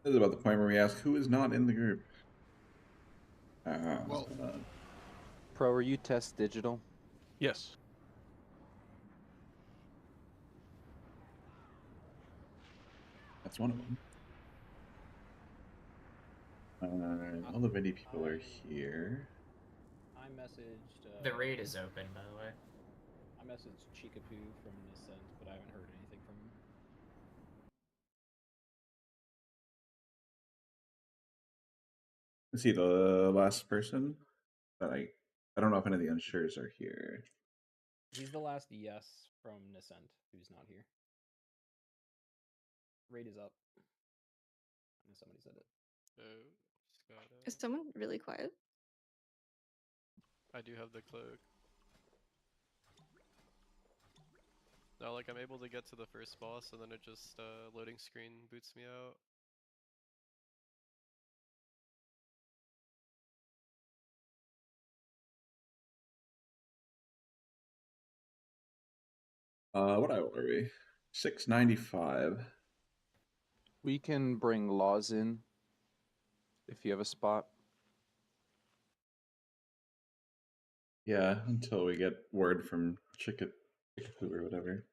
This is about the point where we ask who is not in the group. Well, Pro, are you test digital? Yes. That's one of them. All the Vindy people are here. I messaged. The raid is open, by the way. I messaged Chikapoo from Naazindhri, but I haven't heard anything from him. Let's see the last person, but I don't know if any of the unsures are here. He's the last yes from Naazindhri who's not here. Raid is up. I know somebody said it. Is someone really quiet? I do have the cloak. No, like I'm able to get to the first boss and then it just loading screen boots me out. What are we? 695. We can bring laws in if you have a spot. Yeah, until we get word from Chikapoo or whatever.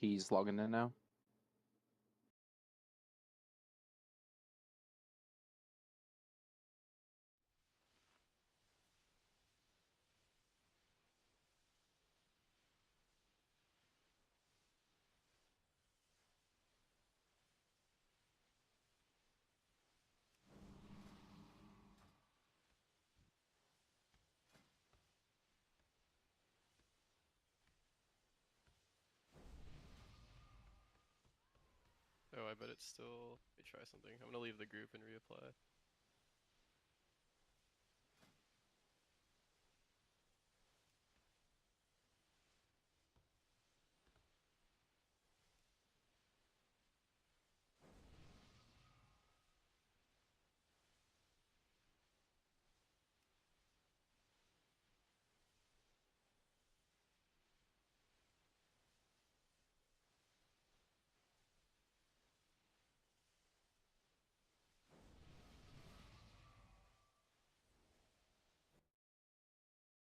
He's logging in now. Oh, I bet it's still... Let me try something. I'm gonna leave the group and reapply.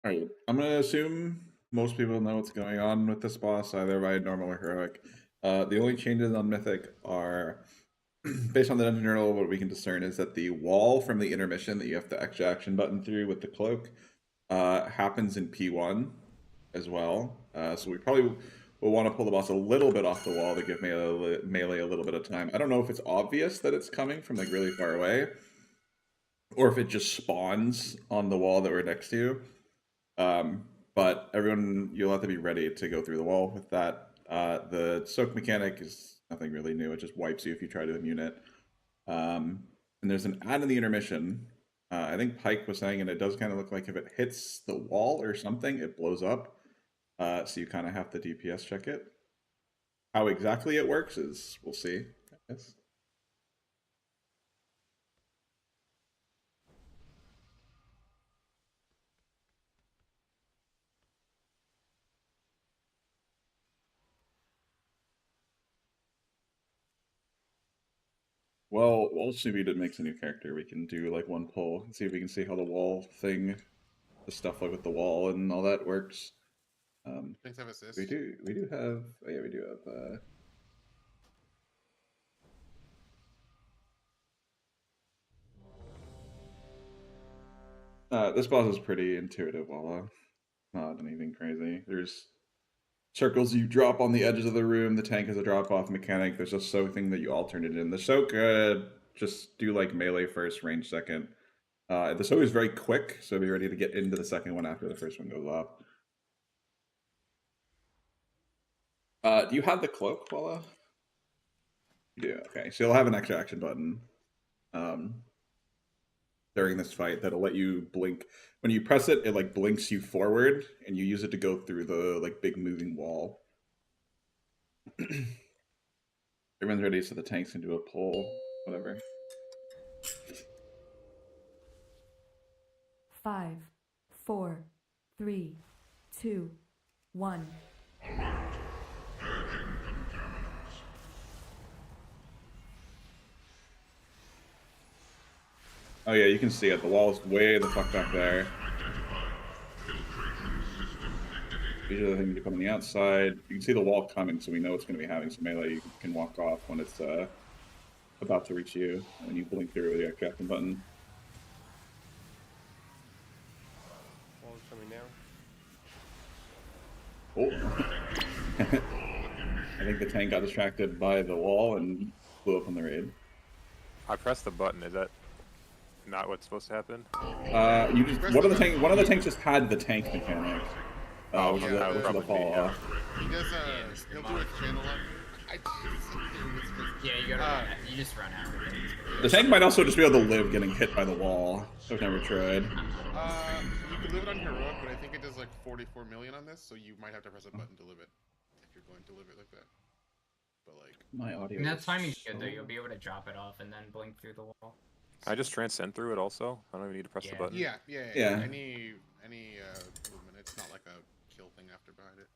Alright, I'm gonna assume most people know what's going on with this boss, either by normal or heroic. The only changes on Mythic are, based on the dungeon journal, what we can discern is that the wall from the intermission that you have the extra action button through with the cloak happens in P1 as well. So we probably will want to pull the boss a little bit off the wall to give melee a little bit of time. I don't know if it's obvious that it's coming from like really far away, or if it just spawns on the wall that we're next to. But everyone, you'll have to be ready to go through the wall with that. The soak mechanic is nothing really new. It just wipes you if you try to immune it. And there's an add in the intermission. I think Pike was saying, and it does kind of look like if it hits the wall or something, it blows up. So you kind of have to DPS check it. How exactly it works is, we'll see, I guess. Well, Shubi makes a new character. We can do like one pull and see if we can see how the wall thing, the stuff like with the wall and all that works. things have assist. We do have. Oh yeah, we do have. This boss is pretty intuitive, Walla. Not anything crazy. There's circles you drop on the edges of the room. The tank is a drop-off mechanic. There's a soak thing that you alternate in. The soak, just do like melee first, range second. The soak is very quick, so be ready to get into the second one after the first one goes off. Do you have the cloak, Walla? You do. Okay, so you'll have an extra action button during this fight that'll let you blink. When you press it, it like blinks you forward, and you use it to go through the like big moving wall. Everyone's ready, so the tanks can do a pull, whatever. 5, 4, 3, 2, 1. Oh yeah, you can see it. The wall's way the fuck back there. These are the things you put on the outside. You can see the wall coming, so we know it's going to be having some melee. You can walk off when it's about to reach you, and you blink through with your captain button. Wall's coming now. Oh. I think the tank got distracted by the wall and blew up on the raid. I pressed the button. Is that not what's supposed to happen? You just one of the tanks just had the tank mechanic. Which is that would the probably fall be, off. He does, he'll do a channel up. Yeah, you gotta you just run after it. The tank might also just be able to live getting hit by the wall. I've never tried. You could live it on heroic, but I think it does like 44 million on this, so you might have to press a button to live it if you're going to live it like that. But like My audio. And that is timing's good so- though. You'll be able to drop it off and then blink through the wall. Can I just transcend through it also? I don't even need to press the Yeah. button. yeah. Any movement, it's not like a kill thing after behind it.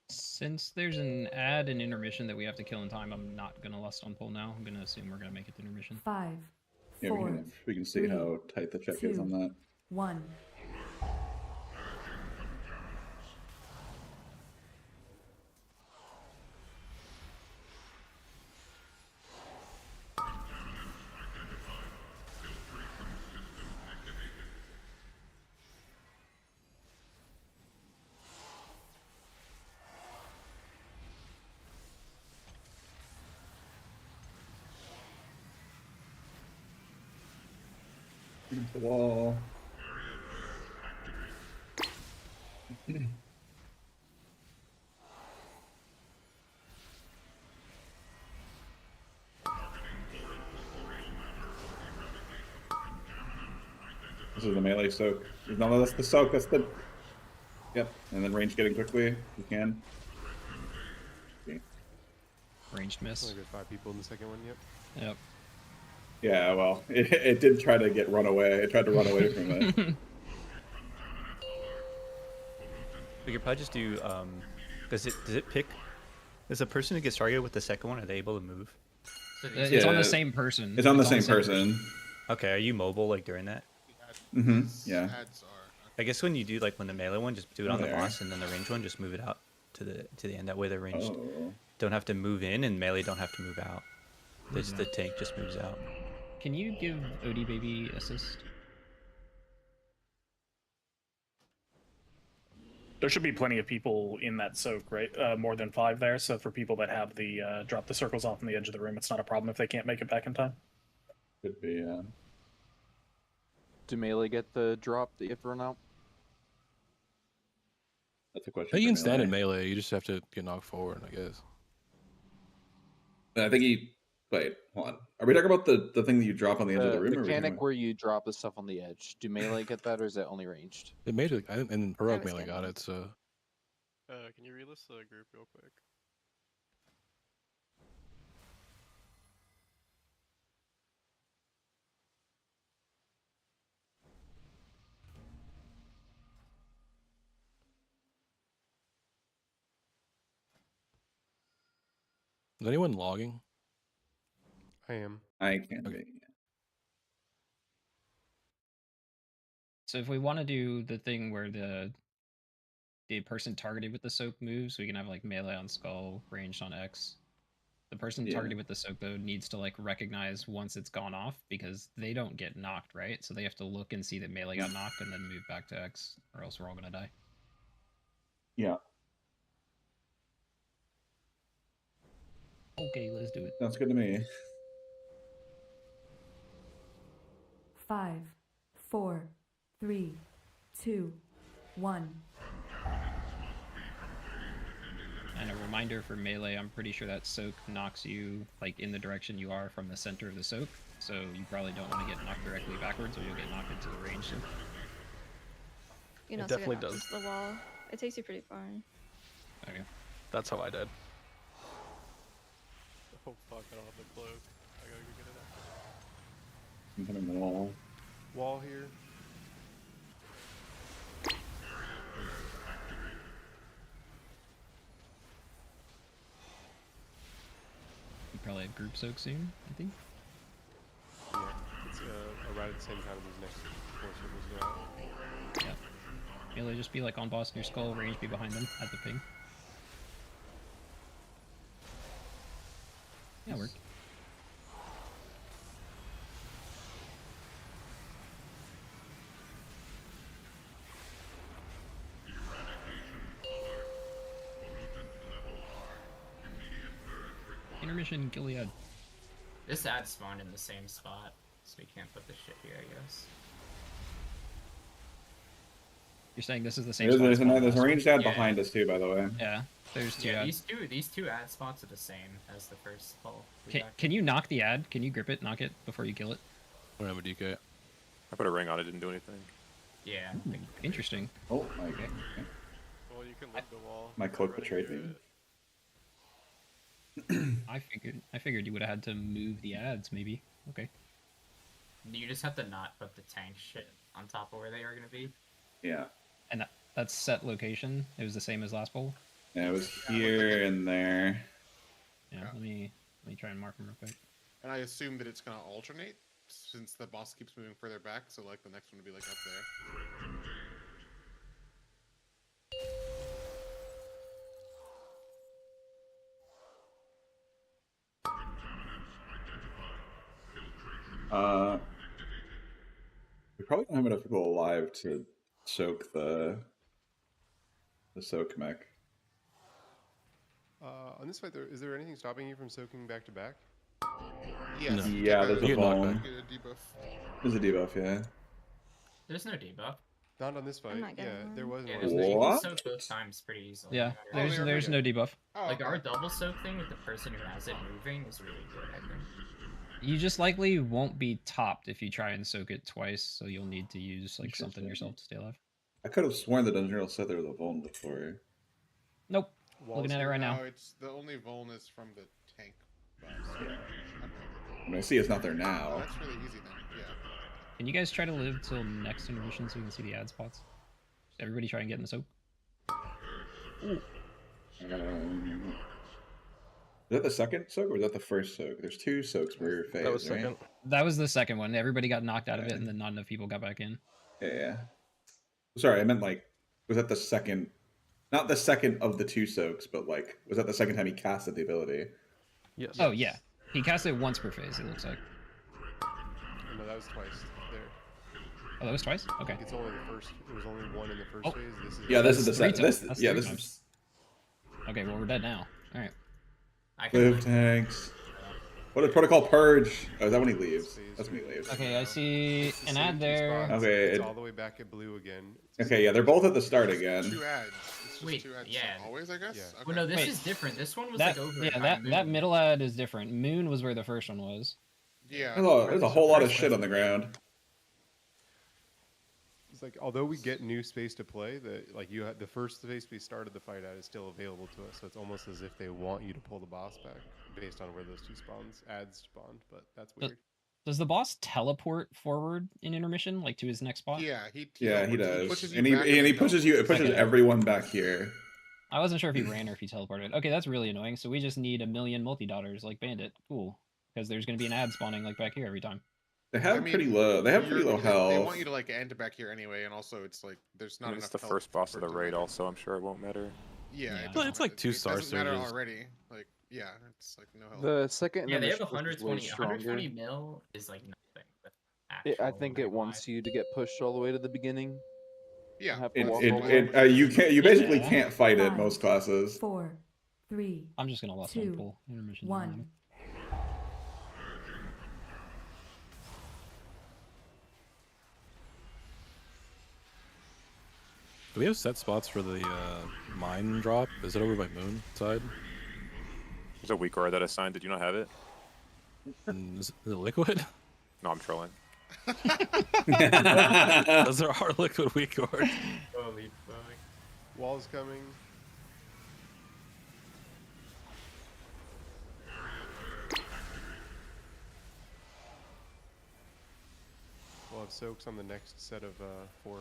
Since there's an add and intermission that we have to kill in time, I'm not gonna lust on pull now. I'm gonna assume we're gonna make it to intermission. 5, Yeah, 4, we can see 3, how tight the check is on that. 1. Against the wall. This is the melee soak. No, that's the soak. That's the. Yep, and then range getting quickly if you can. Okay. Ranged miss. Only got 5 people in the second one. Yep. Yep. Yeah, well, it did try to get run away. It tried to run away from it. We could probably just do. Does it pick? Does the person who gets targeted with the second one, are they able to move? It's on Yeah, the same person. It's on the same person. Okay, are you mobile like during that? Mm-hmm. Yeah. Ads are. I guess when you do like when the melee one, just do it on the There. boss, and then the range one, just move it out to the end. That way the ranged Oh. don't have to move in, and melee don't have to move out. The tank just moves out. Can you give OD baby assist? There should be plenty of people in that soak, right? More than 5 there. So for people that have the drop the circles off on the edge of the room, it's not a problem if they can't make it back in time. Could be. Do melee get the drop that you have to run out? That's a question. You for can stand in melee. melee. You just have to get knocked forward, I guess. I think he. Wait, hold on. Are we talking about the thing that you drop on the edge of the room? The or are we mechanic talking where you drop the stuff on the edge. Do melee get that, or is it only ranged? It made it, and heroic was melee got getting it. So Can you relist the group real quick? is anyone logging? I am. I can't Okay. be. So if we want to do the thing where the person targeted with the soak moves, we can have like melee on skull, ranged on X. The person Yeah. targeted with the soak though needs to like recognize once it's gone off because they don't get knocked, right? So they have to look and see that melee got knocked and then move back to X, or else we're all gonna die. Yeah, Okay, let's do it. sounds good to me. 5, 4, 3, 2, 1. And a reminder for melee, I'm pretty sure that soak knocks you like in the direction you are from the center of the soak. So you probably don't want to get knocked directly backwards or you'll get knocked into the range. You can It also definitely get knocked does. into the wall. It takes you pretty far. Okay. That's how I did. Oh fuck, I don't have the cloak. I gotta go get it. I'm hitting the wall. Wall here. You probably group soak soon, I think. Yeah, it's around at the same time as these next 4 circles go out. Yeah. Melee just be like on boss near skull, range be behind them at the ping. Yeah, it worked. Intermission, Gilead. This ad spawned in the same spot, so we can't put this shit here, I guess. You're saying this is the same There's, spot? there's, as spawn there's a last ranged one? ad behind us too, by the way. Yeah, there's two Yeah, ads. these two ad spots are the same as the first hole. Can you knock the ad? Can you grip it, knock it before you kill it? I don't have a DK. I put a ring on it, didn't do anything. Yeah. Interesting. Oh, my god. Well, you can live the wall. My cloak Running betrayed through me. it. I figured you would have had to move the ads, maybe. Okay. You just have to not put the tank shit on top of where they are gonna be. Yeah. And that's set location. It was the same as last bowl. Yeah, it was here and there. Yeah. Let me try and mark them real quick. And I assume that it's gonna alternate since the boss keeps moving further back. So like the next one would be like up there. We probably don't have enough people alive to soak the soak mech. On this fight, is there anything stopping you from soaking back to back? Yes. No. Yeah, there's a You get knocked bone. back. Get a debuff. There's a debuff, yeah. There's no debuff. Not on this fight. not getting Yeah, one. there was Yeah, one. there's no, you can What? soak both times pretty easily. Yeah. Like, There's no debuff. Oh, like our okay. double soak thing with the person who has it moving is really good, I think. You just likely won't be topped if you try and soak it twice, so you'll need to use like something yourself to stay alive. I could have sworn the Dungeon Journal said there was a vuln before. Nope. Walls Looking at it right now. No, it's the only vuln is from the tank boss. Okay. I mean, I see it's not there Oh, now. that's really easy then. Yeah. Can you guys try to live till next intermission so you can see the ad spots? Just everybody try and get in the soak. Is that the second soak or was that the first soak? There's two soaks per phase, That was right? second. That was the second one. Everybody got knocked out of it, Okay. and then not enough people got back in. Yeah. Sorry, I meant like, was that the second? Not the second of the two soaks, but like, was that the second time he casted the ability? Yes. Oh yeah, he cast it once per phase. It looks like. No, that was twice there. Oh, that was twice. I Okay. think it's only the first. It was only one in the first Oh. phase. This is Yeah, this is the That's three second. times. This, That's yeah, three this times. is Okay, well we're dead now. All right. I can live live. tanks. What did Protocol Purge? Oh, is that when he leaves? phase That's when he right leaves. now. Okay, I see It's the an same ad two there. spots. Okay, It's it- all the way back at blue again. Okay, yeah, they're both at the start again. Two ads. It's just Wait, two ads yeah. always, I guess. Yeah. Okay. Well, no, this Wait. is different. This one was That like over. yeah, by that Moon. middle ad is different. Moon was where the first one was. Yeah. There's a whole lot of First shit one. on the ground. It's like although we get new space to play, like you had the first space we started the fight at is still available to us. So it's almost as if they want you to pull the boss back based on where those two ads spawned. But that's But- weird. Does the boss teleport forward in intermission, like to his next spot? Yeah, he Does. pushes you And he back and he then pushes you. It pushes Okay. everyone back here. I wasn't sure if he ran or if he teleported. Okay, that's really annoying. So we just need 1,000,000 multi-daughters like Bandit. Cool. Because there's going to be an ad spawning like back here every time. They have I mean, pretty low. They have pretty low health. They want you to like end back here anyway, and also it's like there's not I mean, enough. it's the health first boss for of the it to raid, matter. also. I'm sure it won't matter. Yeah, Yeah. it Well, doesn't it's like matter. two It star doesn't matter surges. already. Like yeah, it's like no health. The second Yeah, they have intermission is way 120. stronger. 120 mil is like nothing. With I actual think it real wants life. you to get pushed all the way to the beginning. Yeah, have to It, walk it, all the way it, over. you can't. You basically Yeah. can't fight it Five. most classes. 4, 3, I'm just going to lost Two, one pull. Intermission. 1. Do we have set spots for the mine drop? Is it over by Moon side? There's a weak aura that I signed. Did you not have it? And is it liquid? No, I'm trolling. Those are our liquid weak ores. Holy fuck. Walls coming. We'll have soaks on the next set of 4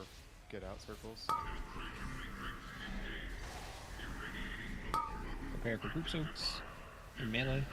get out circles. Prepare for group soaks. In melee.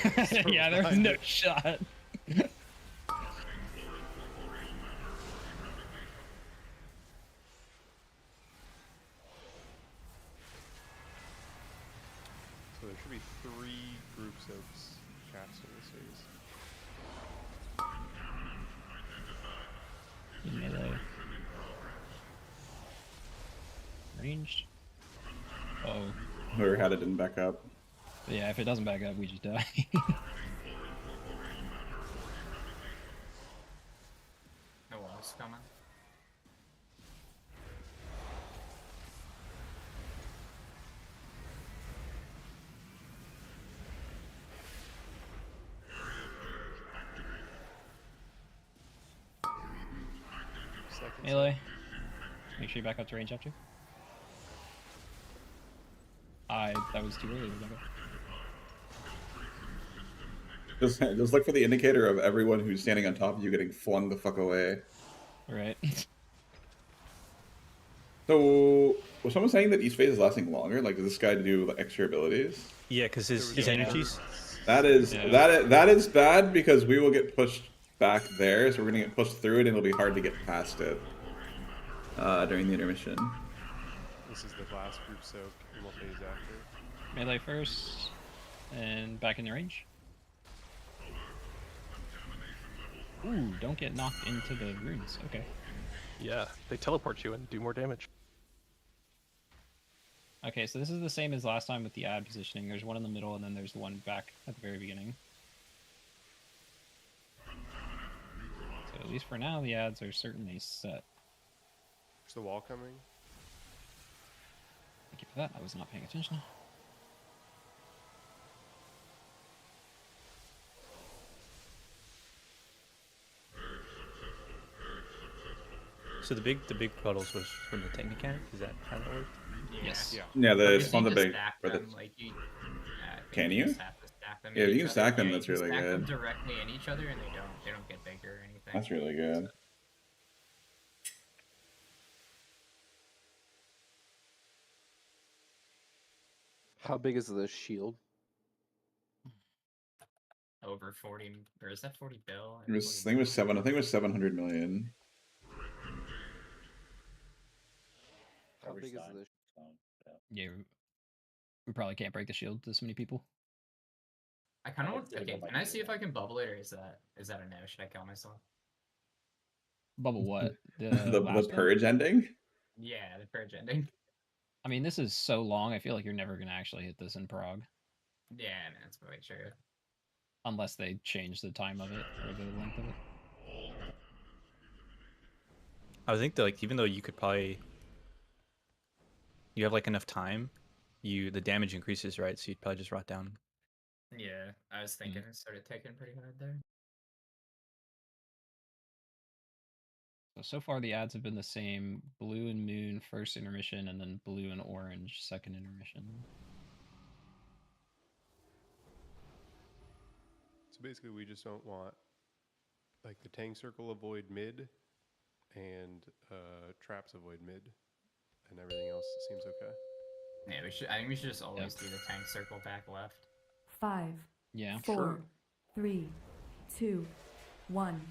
auto. Yeah, there's no shot. So there should be 3 group soaks cast in this phase. Melee. Ranged. Oh. Whoever had it didn't back up. Yeah, if it doesn't back up, we just die. No walls coming. Melee. Make sure you back up to range after. That was too early to back up. Just look for the indicator of everyone who's standing on top of you getting flung the fuck away. Right. So, was someone saying that each phase is lasting longer? Like, does this guy do like, extra abilities? Yeah, because his energies. That is that is bad because we will get pushed back there, so we're gonna get pushed through it, and it'll be hard to get past it during the intermission. This is the last group soak, and we'll phase after. Melee first, and back in the range. Ooh, don't get knocked into the runes. Okay. Yeah, they teleport you and do more damage. Okay, so this is the same as last time with the ad positioning. There's one in the middle, and then there's the one back at the very beginning. So at least for now, the ads are certainly set. Is the wall coming? Thank you for that. I was not paying attention. So the big puddles was from the tank mechanic. Is that how that worked? Yes. Yeah, But it's you on the can big. stack or the- them, like Can you you? just have to stack them Yeah, in you each can other. stack them. Yeah, That's you can really stack them good. directly in each other, and they don't get bigger or anything. That's really good. How big is the shield? Over 40, or is that 40 bill? It was, I think it was 7. I think it was 700 million. How big is the? Yeah, we probably can't break the shield to so many people. I kind of want. Okay, can I see if I can bubble it, or is that a no? Should I kill myself? Bubble what? The last one? purge ending. Yeah, the purge ending. I mean, this is so long. I feel like you're never gonna actually hit this in Prague, Yeah, no, that's probably true. unless they change the time of it or the length of it. I would think that, like, even though you could probably, you have like enough time, the damage increases, right? So you'd probably just rot down. Yeah, I was thinking it started taking pretty hard there. So far the ads have been the same: blue and moon first intermission, and then blue and orange second intermission. So basically, we just don't want like the tank circle avoid mid, and traps avoid mid, and everything else seems okay. Yeah, we should. I think we should just always do the tank circle back left. 5, Yeah, 4, sure. 3, 2, 1.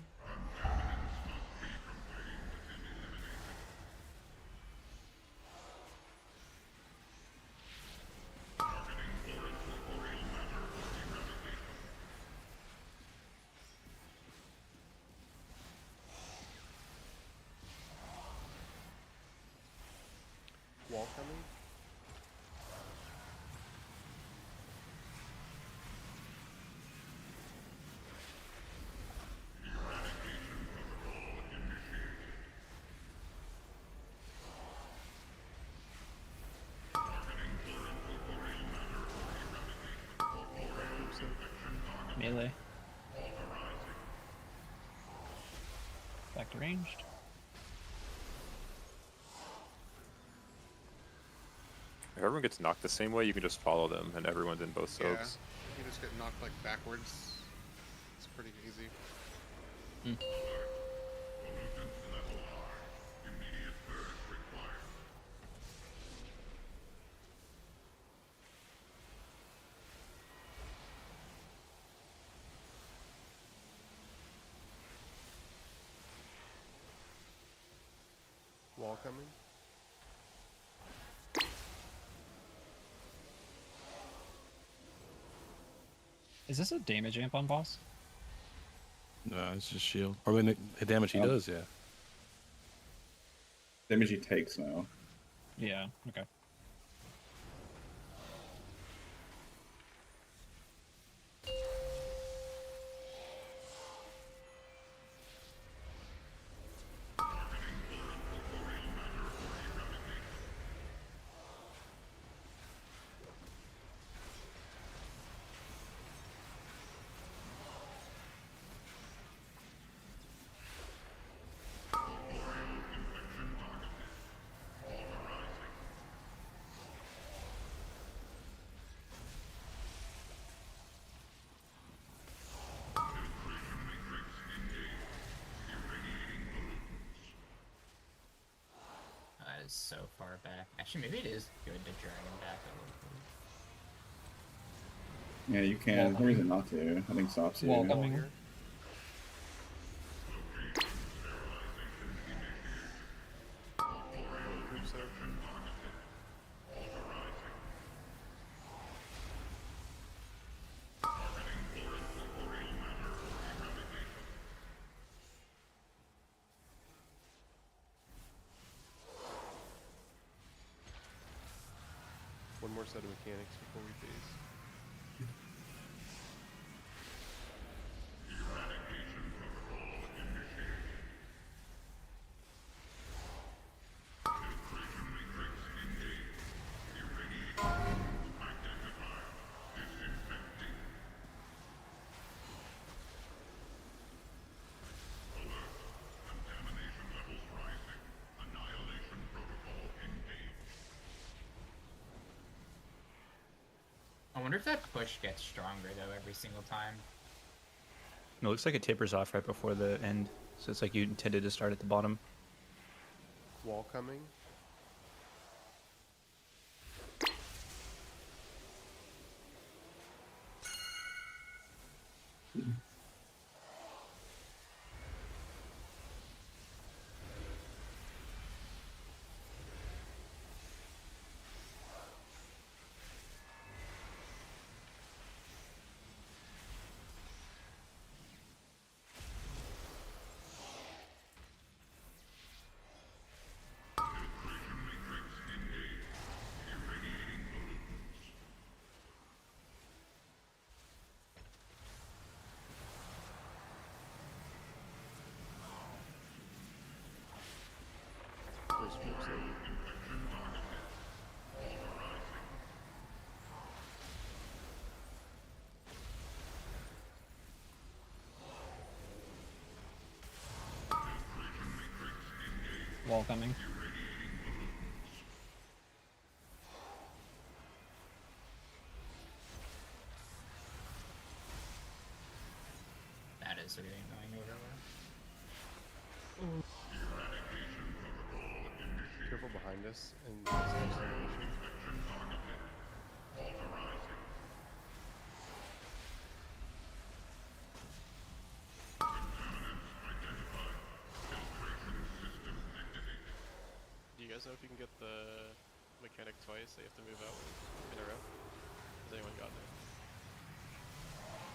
Wall coming. Melee. Back to ranged. If everyone gets knocked the same way, you can just follow them, and everyone's in both Yeah, soaks. you just get knocked like backwards. It's pretty easy. Is this a damage amp on boss? No, it's just shield. Or when the damage he does, yeah. Damage he takes now. Yeah, okay. That is so far back. Actually, maybe it is good to drag him back a little bit. Yeah, you can. There's no reason not to. I think stops you. Wall coming. One more set of mechanics before we phase. I wonder if that push gets stronger though every single time. No, it looks like it tapers off right before the end. So it's like you intended to start at the bottom. Wall coming. First group save. Wall coming. That is really annoying over Careful behind us and acceleration. Do you guys know if you can get the mechanic twice that you have to move out in a row? Has anyone gotten it?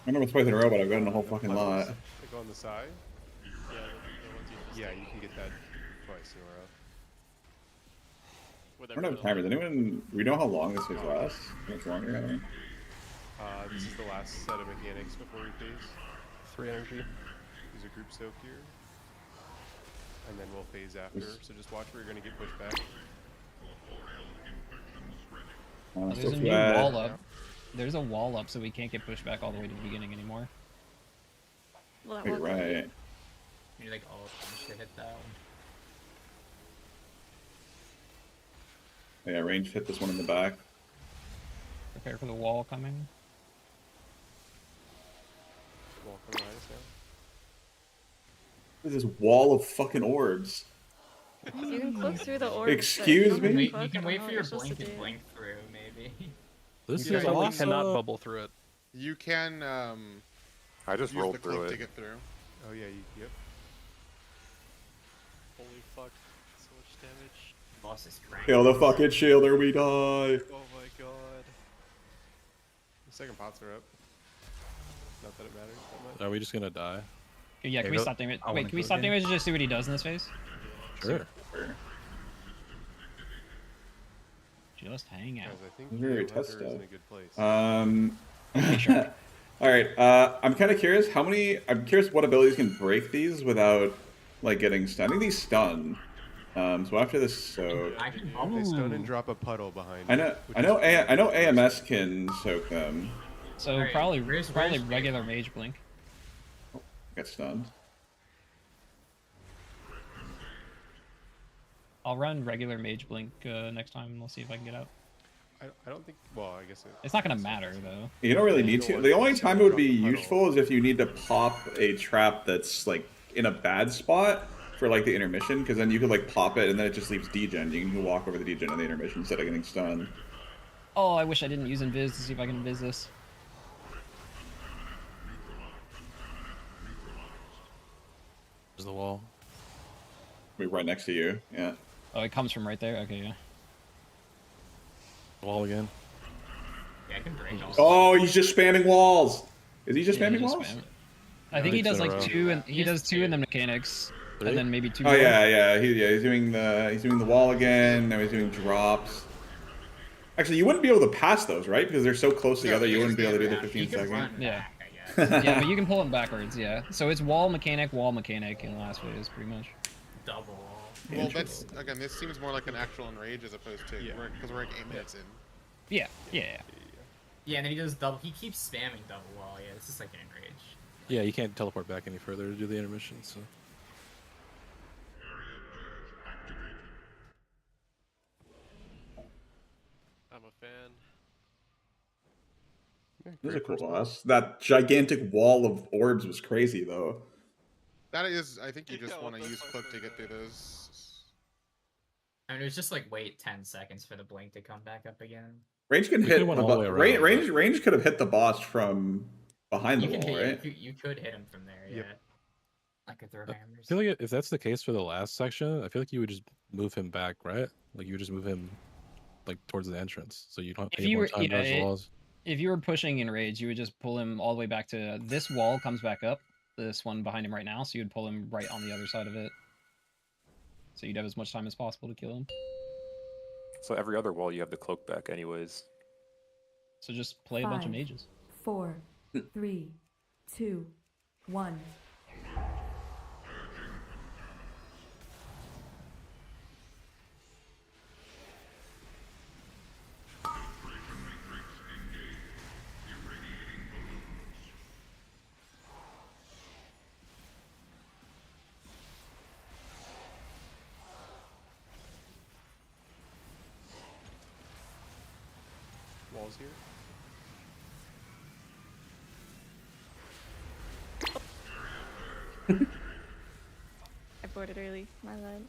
I remember twice in a row, but I've gotten a whole fucking lot. They go on the side? Yeah, the ones you just Yeah, you can get that twice in a row. with I don't have everyone timers. Anyone? We know how long this phase lasts? How much longer? I don't know. This is the last set of mechanics before we phase. 3 energy. Use a group soak here. And then we'll phase after, so just watch where you're going to get pushed back. There's a new wall up. There's a wall up, so we can't get pushed back all the way to the beginning anymore. Well, that Wait, wall right. You like all of them should hit that one. Yeah, range hit this one in the back. Prepare for the wall coming. Wall coming behind us now. What is this wall of fucking orbs? You can cloak through the orbs. Excuse me? Wait, you can wait for your blink and blink through, maybe. This You is definitely awesome. cannot bubble through it. You can I just use rolled the through cloak it. to get through. Oh yeah, yep. Holy fuck, so much damage. Boss is cranking. Kill the fucking shielder, we die. Oh my god. The second pots are up. Not that it matters that much. Are we just gonna die? Yeah, can we stop damage? I Wait, wanna can we go stop again. damage and just see what he does in this phase? Sure. Just hang out. Guys, I think Very Hunter is testo. in a good place. All right. I'm kind of curious I'm curious what abilities can break these without like getting stunned. I think these stun. So after this soak, They stun and drop a puddle behind. I know AMS can soak them. So Alright, probably where's regular mage blink. Get stunned. I'll run regular mage blink next time and we'll see if I can get out. I don't think. Well, I guess It's not gonna matter though. You don't really need to. The only time it would be useful is if you need to pop a trap that's like in a bad spot for like the intermission, because then you could like pop it and then it just leaves degen. You can walk over the degen in the intermission instead of getting stunned. Oh, I wish I didn't use invis to see if I can invis this. There's the wall. We're right next to you. Yeah. Oh, it comes from right there. Okay, yeah. Wall again. Yeah, I can break all. Oh, he's just spamming walls. Is he just Yeah, spamming just walls? spam it. I think he does like two, and he does two in the mechanics, and then maybe two. Oh more. yeah. He's doing the wall again. Now he's doing drops. Actually, you wouldn't be able to pass those, right? Because they're so close together, you wouldn't be able to do the 15 second. Yeah. Yeah, but you can pull them backwards. Yeah. So it's wall mechanic in the last phase, pretty much. Double wall. Well, that's again. This seems more like an actual enrage as opposed to because we're like 8 minutes in. Yeah. Yeah, and then he does double. He keeps spamming double wall. Yeah, it's just like an enrage. Yeah, you can't teleport back any further to do the intermission, so. I'm a fan. This is a cool boss. That gigantic wall of orbs was crazy, though. That is, I think you just want to use clip to get through those. I mean, it was just like wait 10 seconds for the blink to come back up again. Range can We hit. could've went all the way around, Range could have hit the boss from behind the You can wall, hit, right? you could hit him from there. Yeah. I could throw I hammers. feel like if that's the case for the last section, I feel like you would just move him back, right? Like you would just move him like towards the entrance, so you don't If have you more were, time to dodge the walls. if you were pushing in rage, you would just pull him all the way back to this wall. Comes back up. This one behind him right now, so you'd pull him right on the other side of it. So you'd have as much time as possible to kill him. So every other wall you have the cloak back anyways. So just play a bunch of 5, mages. 4, 3, 2, 1. Walls here. I boarded early. My bad.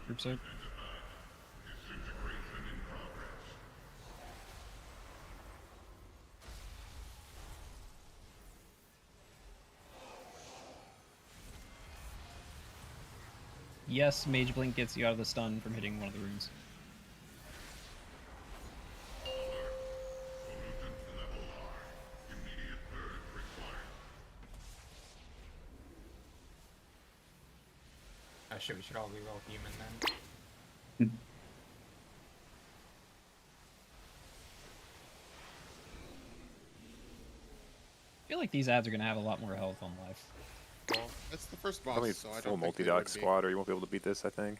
Group soak. Yes, Mage Blink gets you out of the stun from hitting one of the runes. Oh shit, we should all reroll human then. I feel like these ads are gonna have a lot more health on life. Well, it's the first boss, Probably so I full don't think they multi-dog would be. squad, or you won't be able to beat this, I think.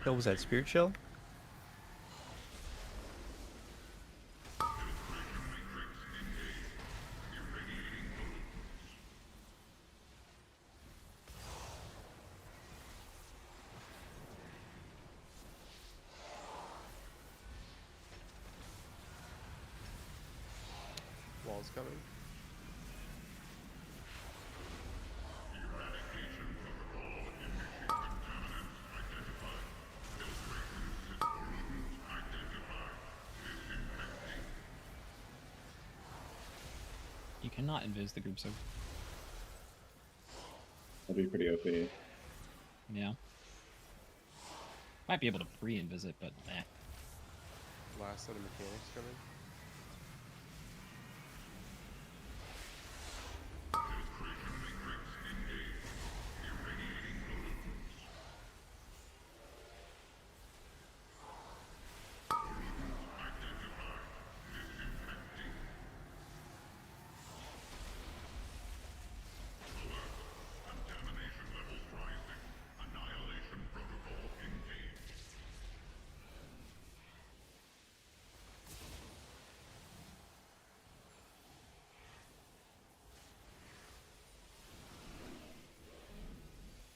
What was that, Spirit Shell? Wall's coming. You cannot invis the group soak. That'd be pretty OP. Yeah. Might be able to pre-invis it, but eh. Last set of mechanics coming.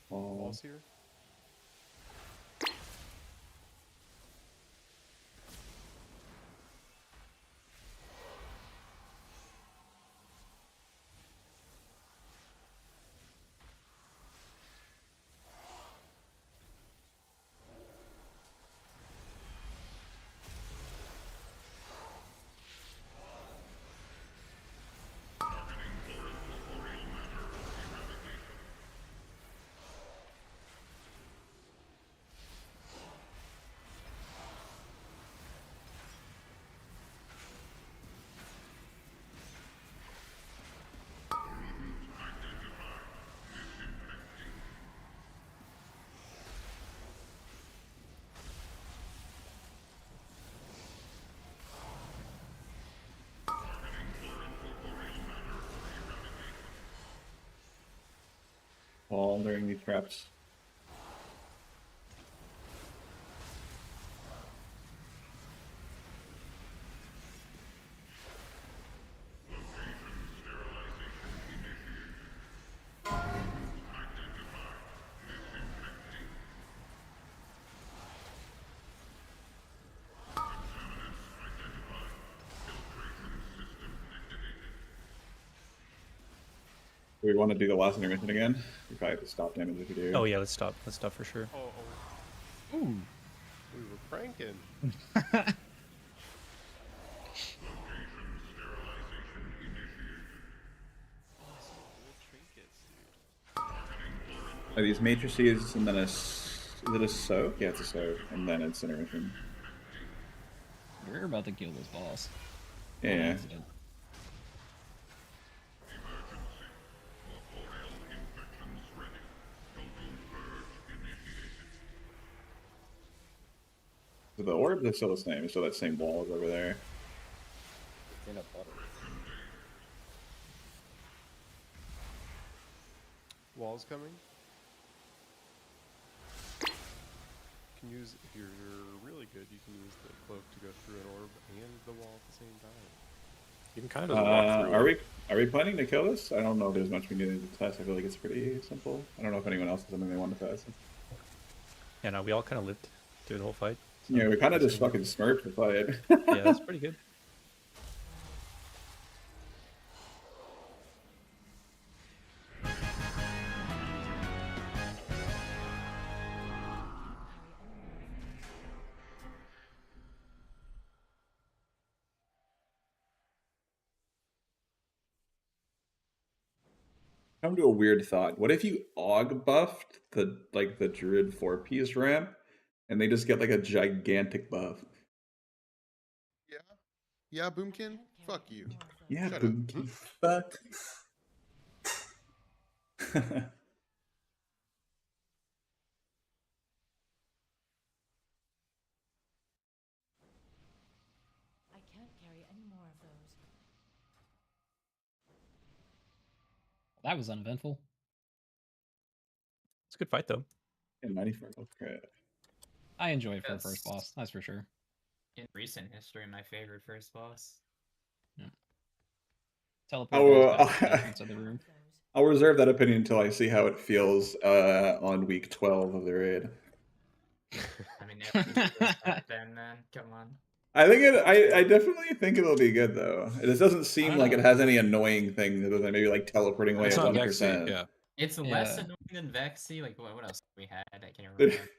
Wall's here. Wall during these traps. Do we want to do the last intermission again? We probably have to stop damage if we do. Oh yeah, let's stop. Let's stop for sure. Oh, Ooh. we were pranking. Are these matrices and then is it a soak? Yeah, it's a soak, and then it's intermission. We're about to kill this boss. Yeah. So the orbs are still the same. It's still that same wall as over there. Wall's coming. You can use, if you're really good, you can use the cloak to go through an orb and the wall at the same time. You can kind of walk through. Are we planning to kill this? I don't know if there's much we need to test. I feel like it's pretty simple. I don't know if anyone else has something they want to test. Yeah, no, we all kind of lived through the whole fight. So Yeah, we kind of just fucking smurfed the fight. Yeah, that's pretty good. Come to a weird thought. What if you aug buffed the druid 4-piece ramp, and they just get like a gigantic buff? Yeah. Yeah, Boomkin? Fuck you. Yeah, Shut Boomkin. Fuck. I can't carry any more of those. That was uneventful. It's a good fight though. And 94 gold credit. I enjoy it for a Yes. first boss, that's for sure. In recent history, my favorite first boss. Teleport Oh, goes back to the entrance of the room. I'll reserve that opinion until I see how it feels on week 12 of the raid. I mean, if you do this back then, man, come on. I think I definitely think it'll be good though. It just doesn't seem don't like it know. has any annoying thing other than maybe like teleporting away It's at not 1%. Vexy, yeah. It's less Yeah. annoying than Vexy. Like what else we had? I can't There- remember.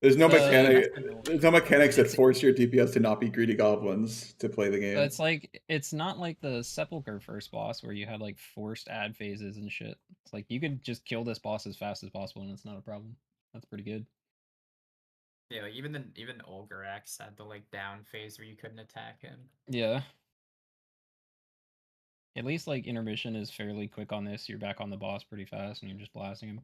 There's no The- mechanic. That's annoying. There's no mechanics that It's- force your DPS to not be greedy goblins to play the game. It's like it's not like the Sepulchre first boss where you had like forced ad phases and shit. It's like you could just kill this boss as fast as possible and it's not a problem. That's pretty good. Yeah, like even Olgarax had the like down phase where you couldn't attack him. Yeah. At least like intermission is fairly quick on this. You're back on the boss pretty fast and you're just blasting him.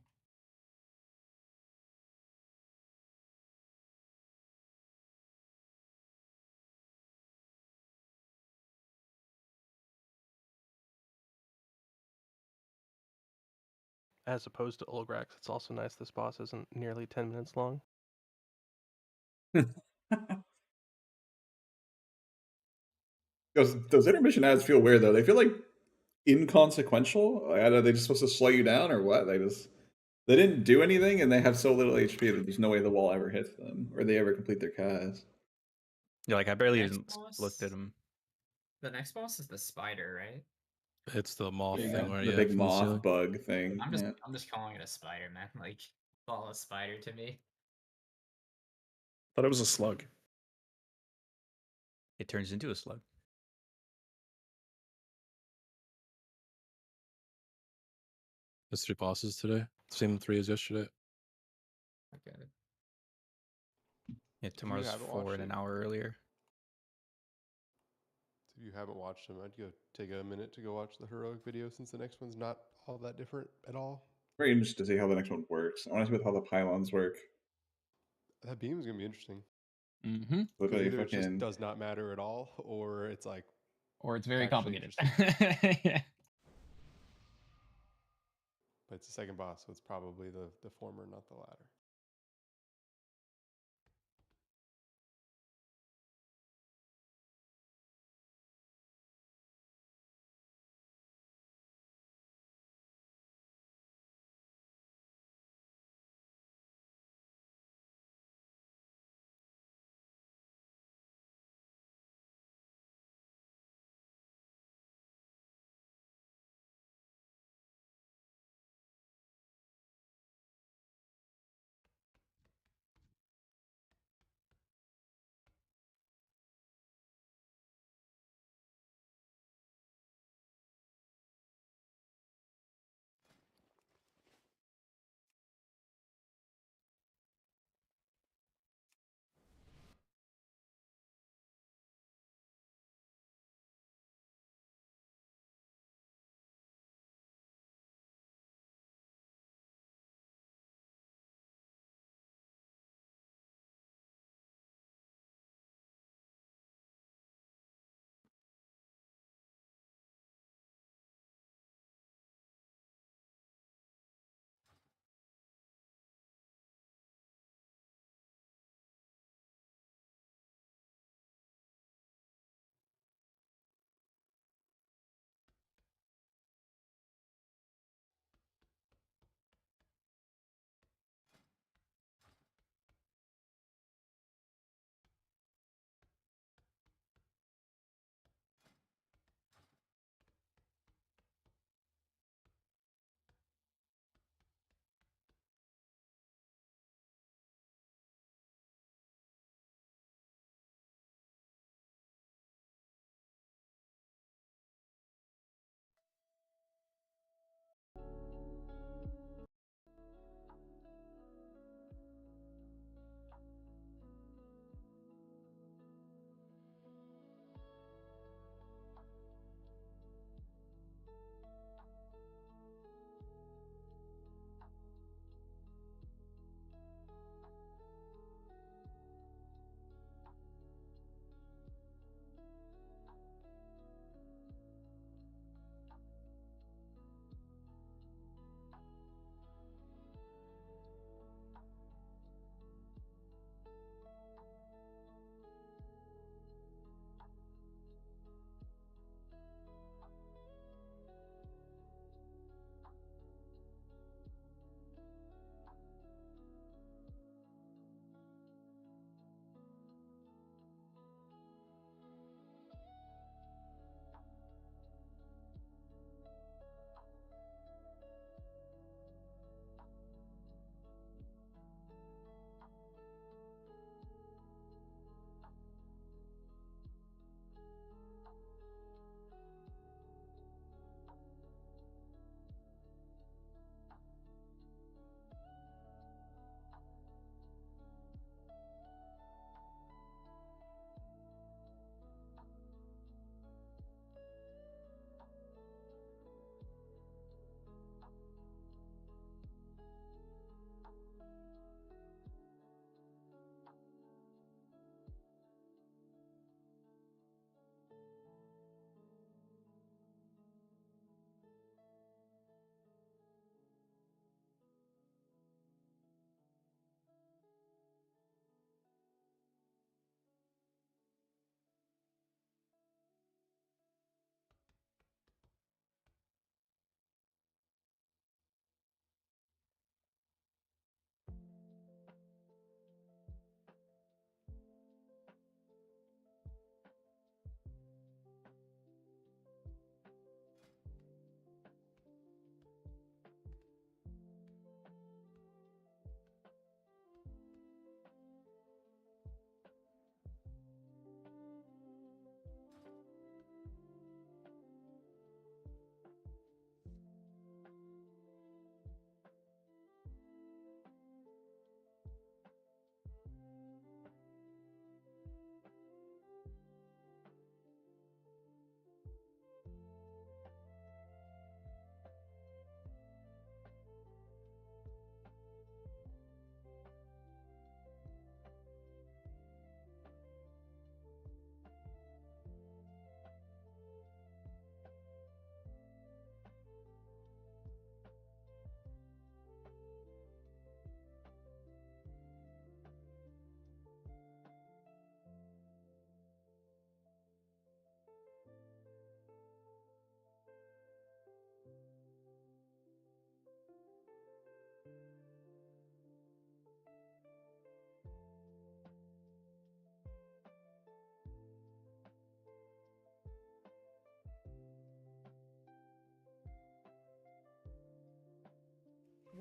As opposed to Olgrax, it's also nice this boss isn't nearly 10 minutes long. Those intermission ads feel weird though. They feel like inconsequential. Like, are they just supposed to slow you down or what? They didn't do anything and they have so little HP that there's no way the wall ever hits them or they ever complete their cast. Yeah, like I barely Next even boss? looked at him. The next boss is the spider, right? It's the moth Yeah, thing, right? the Yeah, big from the moth ceiling. bug thing. Yeah. I'm just calling it a spider, man. Like it's all a spider to me. Thought it was a slug. It turns into a slug. There's 3 bosses today. Same 3 as yesterday. Okay. Yeah, tomorrow's haven't 4 watched and an it. hour earlier. If you haven't watched them, I'd go take a minute to go watch the heroic video since the next one's not all that different at all. Very interested to see how the next one works. I want to see how the pylons work. That beam is gonna be interesting. Mm-hmm. Look 'Cause like either it just fucking does not matter at all, or it's like Or it's very actually complicated. Yeah. but it's the second boss, so it's probably the former, not the latter.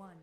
1.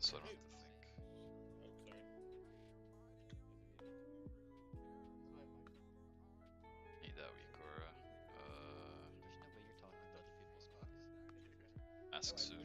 so I don't have to think. Need that Weekora. There's no way you're talking about other people's spots. Ask soon.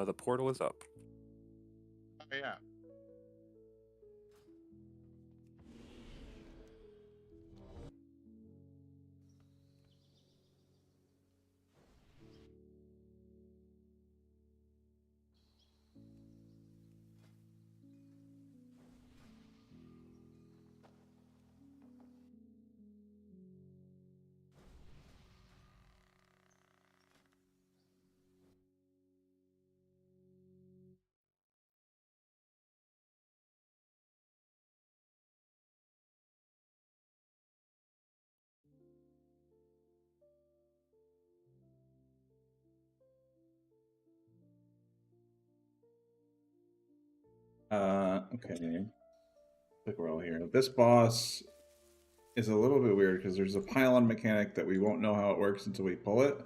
The portal is up. Oh yeah. Okay. Quick roll here. This boss is a little bit weird because there's a pylon mechanic that we won't know how it works until we pull it.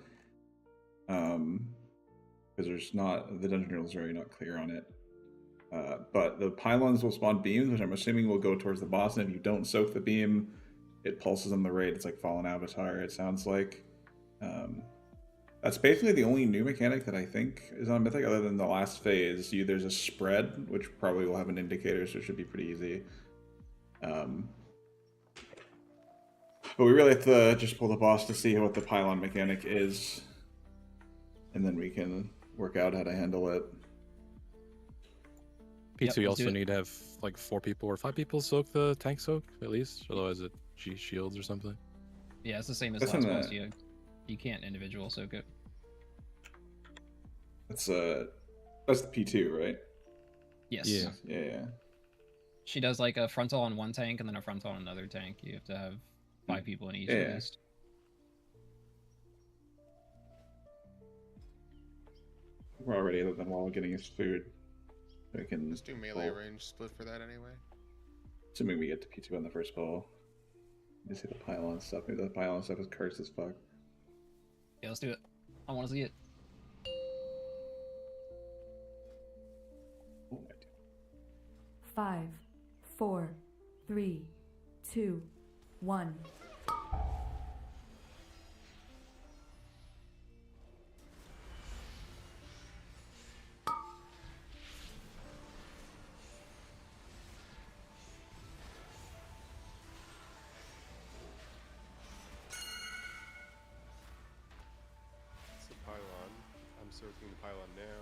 Because there's not, the dungeon rules are very not clear on it. But the pylons will spawn beams, which I'm assuming will go towards the boss, and if you don't soak the beam, it pulses on the raid. It's like Fallen Avatar, it sounds like. That's basically the only new mechanic that I think is on Mythic, other than the last phase. There's a spread, which probably will have an indicator, so it should be pretty easy. But we really have to just pull the boss to see what the pylon mechanic is, and then we can work out how to handle it. P2, you also need to have like 4 people or 5 people soak the tank soak, at least. Otherwise it shields or something. Yeah, it's the same as That's last in boss. the- You can't individual soak it. That's the P2, right? Yes. Yeah. She does like a frontal on one tank and then a frontal on another tank. You have to have 5 people in each at Yeah. least. We're already other than while getting his food. So we can Just do melee pull. range split for that anyway. Assuming we get to P2 on the first pull. You see the pylon stuff. Maybe the pylon stuff is cursed as fuck. Yeah, let's do it. I want to see it. Oh my God. 5, 4, 3, 2, 1. It's the pylon. I'm soaking the pylon now.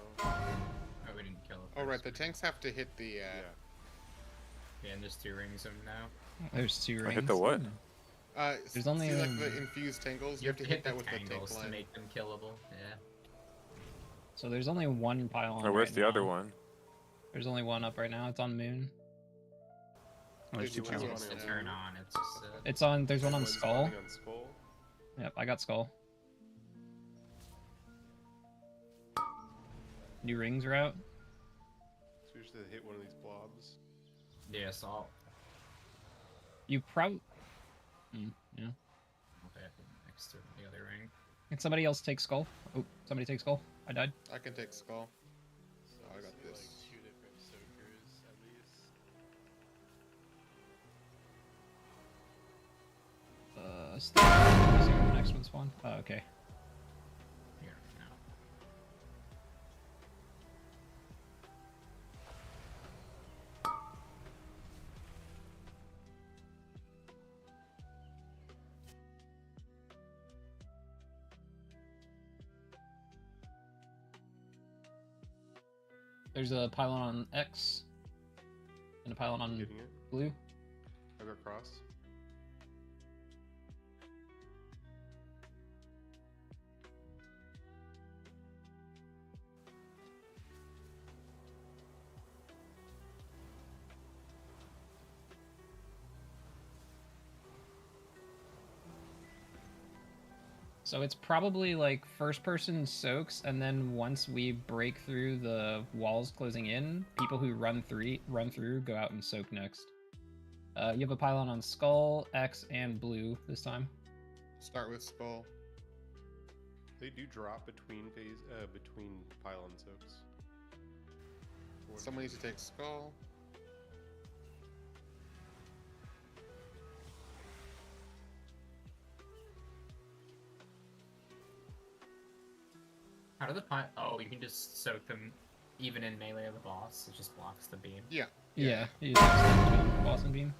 Oh, we didn't kill it. Oh right, the tanks have to hit the. Yeah, and there's 2 rings of them now. There's 2 rings. I hit the what? There's only see, like the infused tangles. You have to hit that with the tank tangles to line. make them killable. Yeah. So there's only one pylon. Oh, where's right the other now. one? There's only one up right now. It's on Moon. Oh, there's 2 There's two pylons. on To turn on, it's just. It's on. There's one on One's Skull. spawning on Skull. Yep, I got Skull. New rings are out. So we just have to hit one of these blobs. Yeah, assault. You probably. Yeah. Okay, next to the other ring. Can somebody else take skull? Oh, somebody take skull. I died. I can take skull. So I got see, this. like 2 different soakers at least. Let's see where the next one spawn. Oh, okay. Here, now. There's a pylon on X and a pylon on Getting it. blue. I got cross. So it's probably like first person soaks, and then once we break through the walls closing in, people who run through go out and soak next. You have a pylon on skull, X, and blue this time. Start with skull. They do drop between between pylon soaks. Someone needs to take skull. How do the Oh, you can just soak them even in melee of the boss. It just blocks the beam. Yeah. Yeah, you just have to between boss and beam.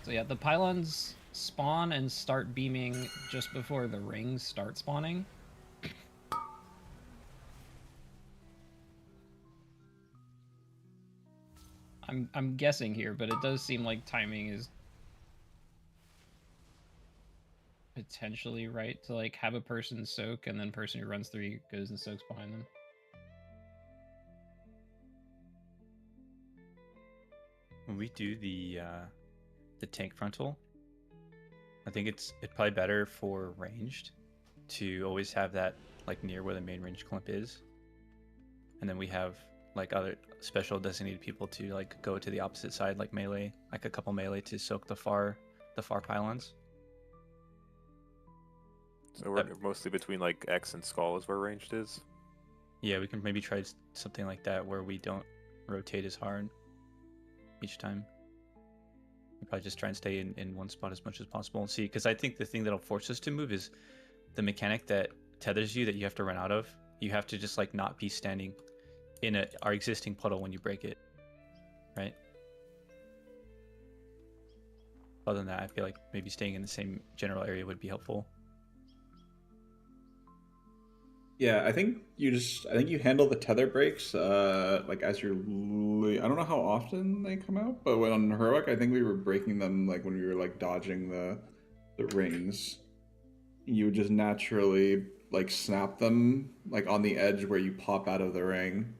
So yeah, the pylons spawn and start beaming just before the rings start spawning. I'm guessing here, but it does seem like timing is potentially right to like have a person soak and then person who runs through goes and soaks behind them. When we do the tank frontal, I think it's probably better for ranged to always have that like near where the main range clump is, and then we have like other special designated people to like go to the opposite side, like melee, like a couple melee to soak the far pylons. So we're mostly between like X and skull is where ranged is. Yeah, we can maybe try something like that where we don't rotate as hard each time. We'll probably just try and stay in one spot as much as possible and see, because I think the thing that'll force us to move is the mechanic that tethers you that you have to run out of. You have to just like not be standing in our existing puddle when you break it, right? Other than that, I feel like maybe staying in the same general area would be helpful. Yeah, I think you handle the tether breaks like as you're I don't know how often they come out, but when on heroic I think we were breaking them like when we were like dodging the rings. You would just naturally like snap them like on the edge where you pop out of the ring.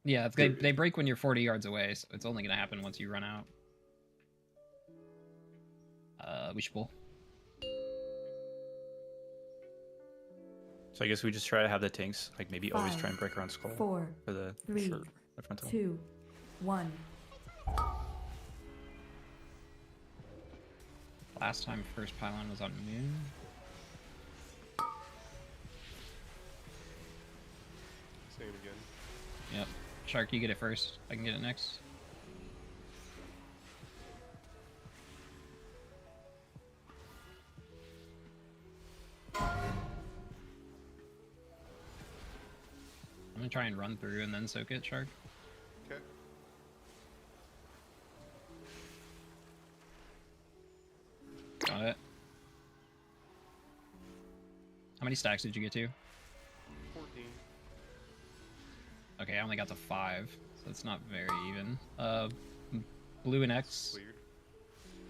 Yeah, they break when you're 40 yards away, so it's only gonna happen once you run out. We should pull. So I guess we just try to have the tanks like maybe always 5, try and break around skull 4, for the 3, the frontal. 2, 1. Last time first pylon was on moon. Same again. Yep. Shark, you get it first. I can get it next. I'm gonna try and run through and then soak it, Shark. Okay. Got it. How many stacks did you get to? 14. Okay, I only got to 5, so it's not very even. Blue and X. Cleared.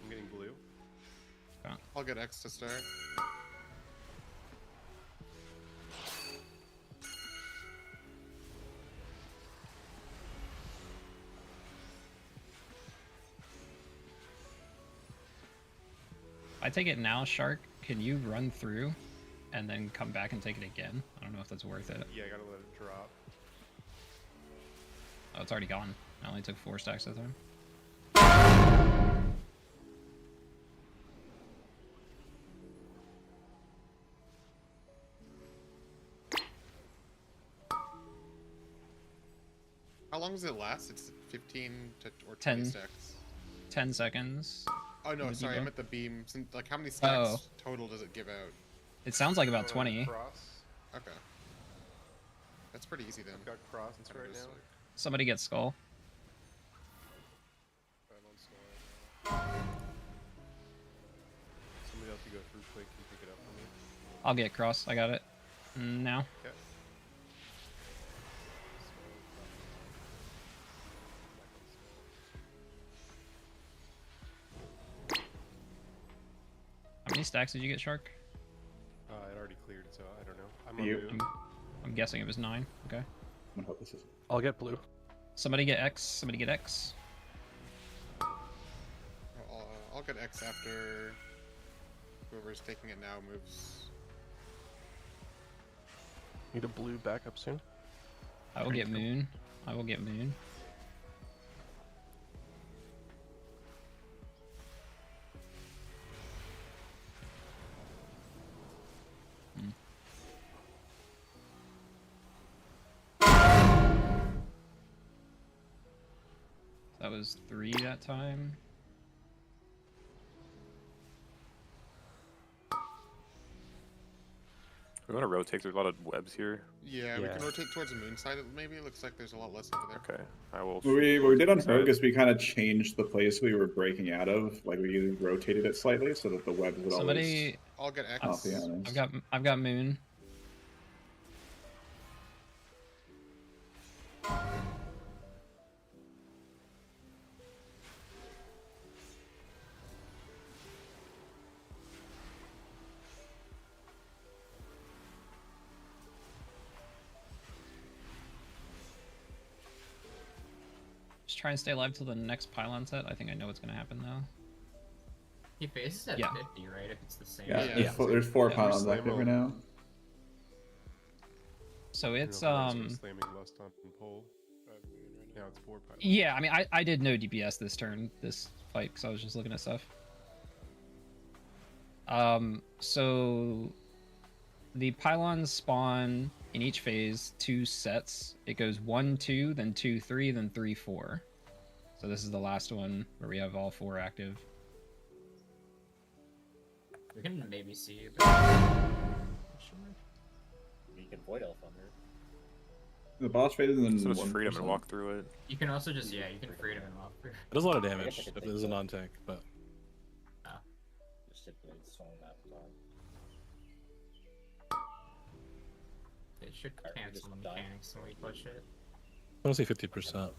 I'm getting blue. I'll get X to start. If I take it now, Shark, can you run through and then come back and take it again. I don't know if that's worth it. Yeah, I gotta let it drop. Oh, it's already gone. I only took 4 stacks that time. How long does it last? It's 15 to or 20 10. stacks. 10 seconds. Oh no, The sorry, I debuff. meant the beam. Like how many stacks Oh. total does it give out? It sounds like about 20. Cross. Okay. That's pretty easy then. I've got cross Kind of right just, now. like- Somebody gets skull. I'm on skull right now. Somebody else you go through quick can pick it up for me. I'll get cross. I got it. Now. Okay. How many stacks did you get, Shark? It already cleared, so I don't know. I'm You- on move. I'm guessing it was 9. Okay. I'm gonna hope this is. I'll get blue. Somebody get X. Somebody get X. I'll get X after whoever's taking it now moves. Need a blue backup soon. I will get Moon. I will get Moon. That was 3 that time. We want to rotate. There's a lot of webs here. Yeah, we can rotate towards the moon side. Maybe it looks like there's a lot less over there. Okay, I will. What we did on Rogue is we kind of changed the place we were breaking out of. Like we rotated it slightly so that the webs would Somebody. I'll get X. always. I'll be honest. I've got Moon. Just try and stay alive till the next pylon set. I think I know what's gonna happen though. He faces at Yeah. 50, right? If it's the same. Yeah, Yeah. there's 4 Yeah, pylons slam active right them. now. So it's Slamming lust on pole. Now it's 4 pylons. yeah. I mean, I did no DPS this turn, this fight, because I was just looking at stuff. So the pylons spawn in each phase 2 sets. It goes 1, 2, then 2, 3, then 3, 4. So this is the last one where we have all 4 active. We can maybe see. You can void elf on her. The boss phase and then So it's 1%. freedom and walk through it. You can also just you can freedom him off. It does a lot of damage if it is a non-tank, but Just typically swing that time. It should cancel the mechanics when we push it. I want to say 50%.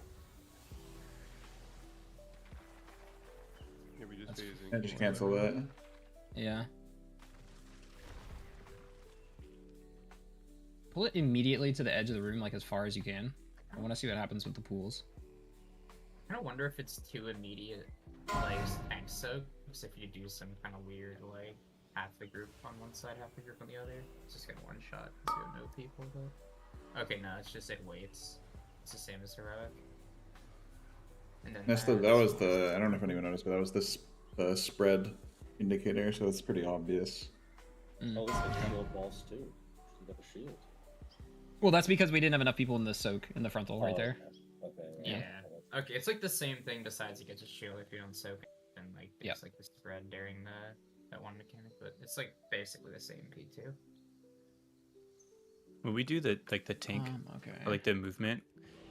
Yeah, we just phasing. Yeah, just cancel that. Yeah. Pull it immediately to the edge of the room, like as far as you can. I want to see what happens with the pools. I kind of wonder if it's too immediate, like tank soaks. If you do some kind of weird, like half the group on one side, half the group on the other, it's just gonna one shot because you have no people. Though. Okay, no, it's just it waits. It's the same as heroic. And then That was the. I don't know if anyone noticed, but that was the spread indicator, so it's pretty obvious. Oh, this is shield balls too. She's got a shield. Well, that's because we didn't have enough people in the soak in the frontal right there. Okay. Yeah. Okay, it's like the same thing. Besides, you get to shield if you don't soak, and like there's like the spread during that one mechanic, but it's like basically the same P2. When we do the tank, okay. or like the movement,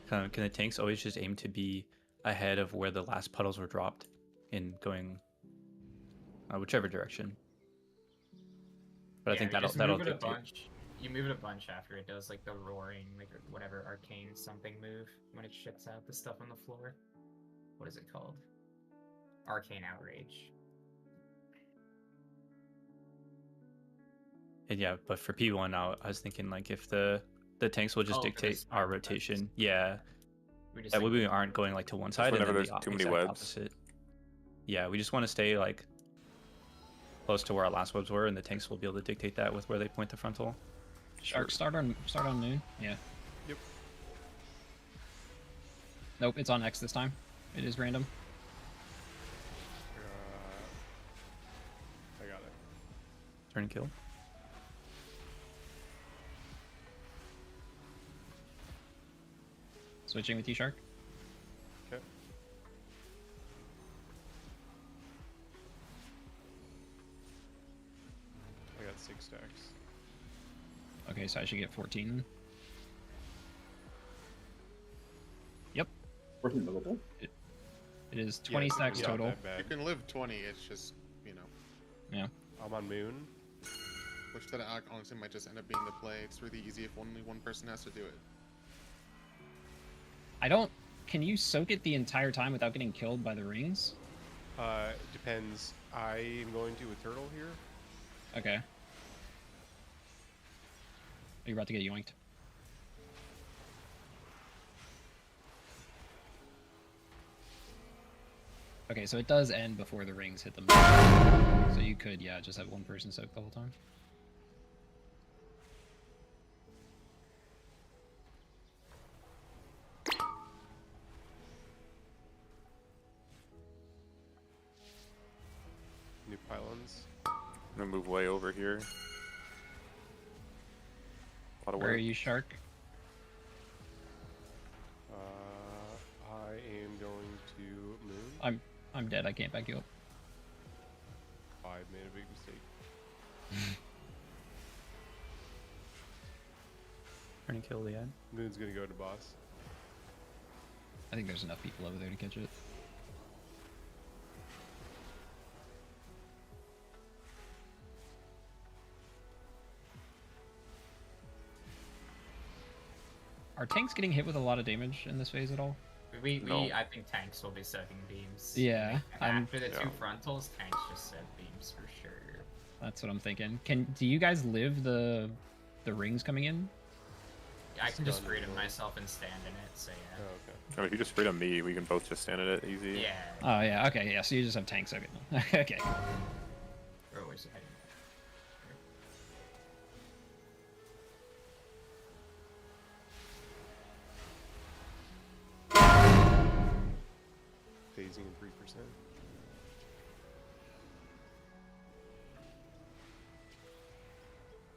can the tanks always just aim to be ahead of where the last puddles were dropped, in going whichever direction? But I think just that'll move it a dictate. bunch. You move it a bunch after it does like the roaring, like whatever arcane something move when it shits out the stuff on the floor. What is it called? Arcane outrage. And yeah, but for P1 now, I was thinking like if the tanks will just Oh, for dictate this our rotation. Yeah. We just That way like, we aren't going like to one side and whenever then there's the too many exact webs. opposite. Yeah, we just want to stay like close to where our last webs were, and the tanks will be able to dictate that with where they point the frontal. Shark, start on moon. Yeah. Yep. Nope, it's on X this time. It is random. I got it. Turn and kill. Switching with you, Shark. Okay. I got 6 stacks. Okay, so I should get 14. Yep. 14 total. It is 20 stacks it's not total. that bad. You can live 20. It's just, you know. Yeah. I'm on moon. Which that honestly might just end up being the play. It's really easy if only one person has to do it. I don't. Can you soak it the entire time without getting killed by the rings? Depends. I am going to with turtle here. Okay. Are you about to get yoinked? Okay, so it does end before the rings hit the moon. So you could, yeah, just have one person soak the whole time. New pylons. I'm gonna move way over here. A lot of Where are work. you, Shark? I am going to moon. I'm dead. I can't back you up. I made a big mistake. Turn and kill the ad. Moon's gonna go to boss. I think there's enough people over there to catch it. Are tanks getting hit with a lot of damage in this phase at all? No. I think tanks will be soaking beams. Yeah, After the two yeah. frontals, tanks just set beams for sure. That's what I'm thinking. Do you guys live the rings coming in? Yeah, I can just freedom myself and stand in it, so yeah. Oh, okay. I mean, if you just freedom me, we can both just stand in it easy. Yeah. Oh yeah, okay, yeah. So you just have tanks soaking. Okay. We're always hiding. Phasing in 3%.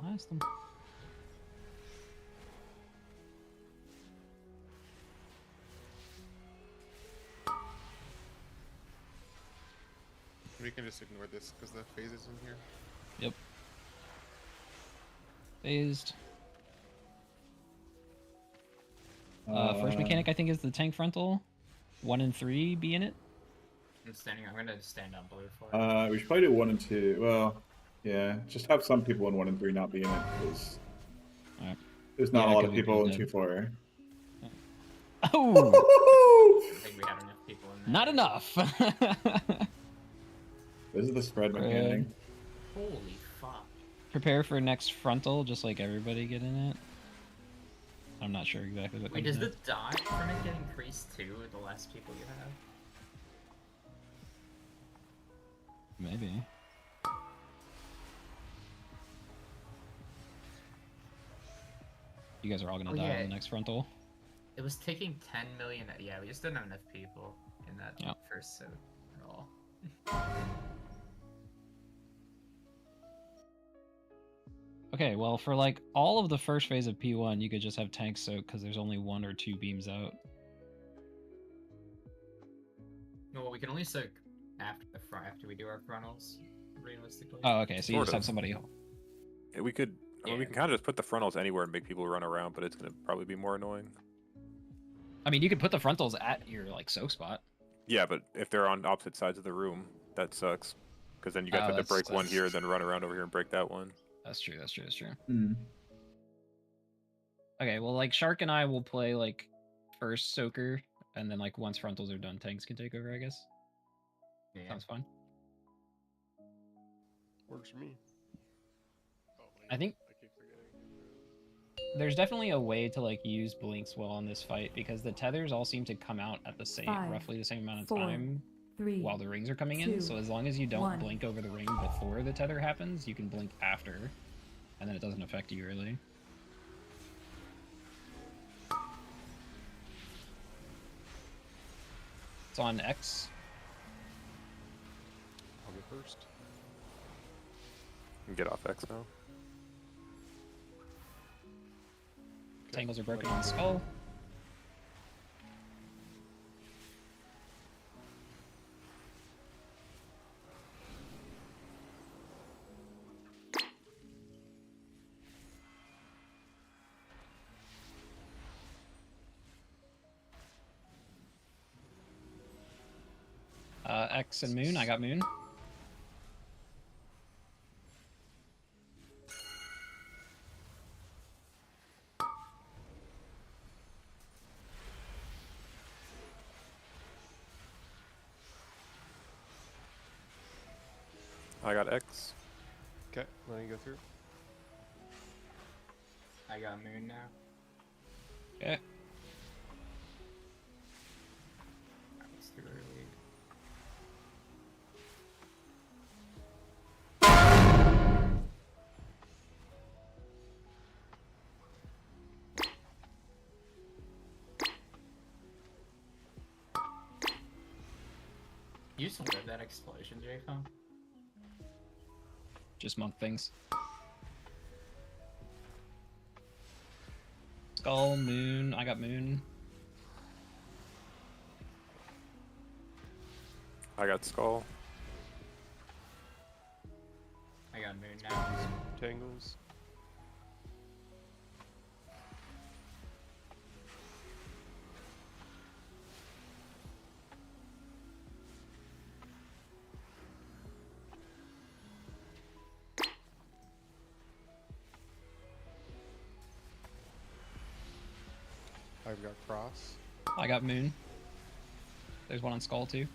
Blast them. We can just ignore this because the phase is in here. Yep. Phased. First mechanic I think is the tank frontal. 1 and 3 be in it. I'm gonna stand on blue for it. We should probably do 1 and 2. Well, yeah, just have some people in 1 and 3 not be in it because there's not a lot of people in 2-4. Oh! I think we have enough people in there. Not enough. This is the spread mechanic. Holy fuck. Prepare for next frontal, just like everybody get in it. I'm not sure exactly what. Wait, comes does the next. dodge from it get increased too the less people you have? Maybe. You guys are all gonna die on the next frontal. It was taking 10 million. Yeah, we just didn't have enough people in that first suit at all. Okay, well, for like all of the first phase of P1, you could just have tanks soak because there's only 1 or 2 beams out. No, we can only soak after the front after we do our frontals, realistically. Oh, okay, so you Sort just of. have somebody. Yeah, we could. I mean, we can kind of just put the frontals anywhere and make people run around, but it's gonna probably be more annoying. I mean, you could put the frontals at your like soak spot. Yeah, but if they're on opposite sides of the room, that sucks. Because then you guys have to break one here, then run around over here and break that one. That's true. That's true. That's true. Mm. Okay, well, like Shark and I will play like first soaker, and then like once frontals are done, tanks can take over. I guess. Yeah. Sounds fun. Works for me. I think there's definitely a way to like use blinks well on this fight because the tethers all seem to come out at the same, 5, roughly the same amount of 4, time 3, while the rings are coming in. 2, So as long as you don't 1. blink over the ring before the tether happens, you can blink after, and then it doesn't affect you really. It's on X. I'll go first. You can get off X now. Tangles are broken on Skull. X and Moon. I got Moon. I got X. Okay, letting you go through. I got Moon now. Okay. That was too early. You just live that explosion, J-Phone? Just monk things. Skull, Moon. I got Moon. I got Skull. I got Moon now. Tangles. I've got Cross. I got Moon. There's one on Skull too.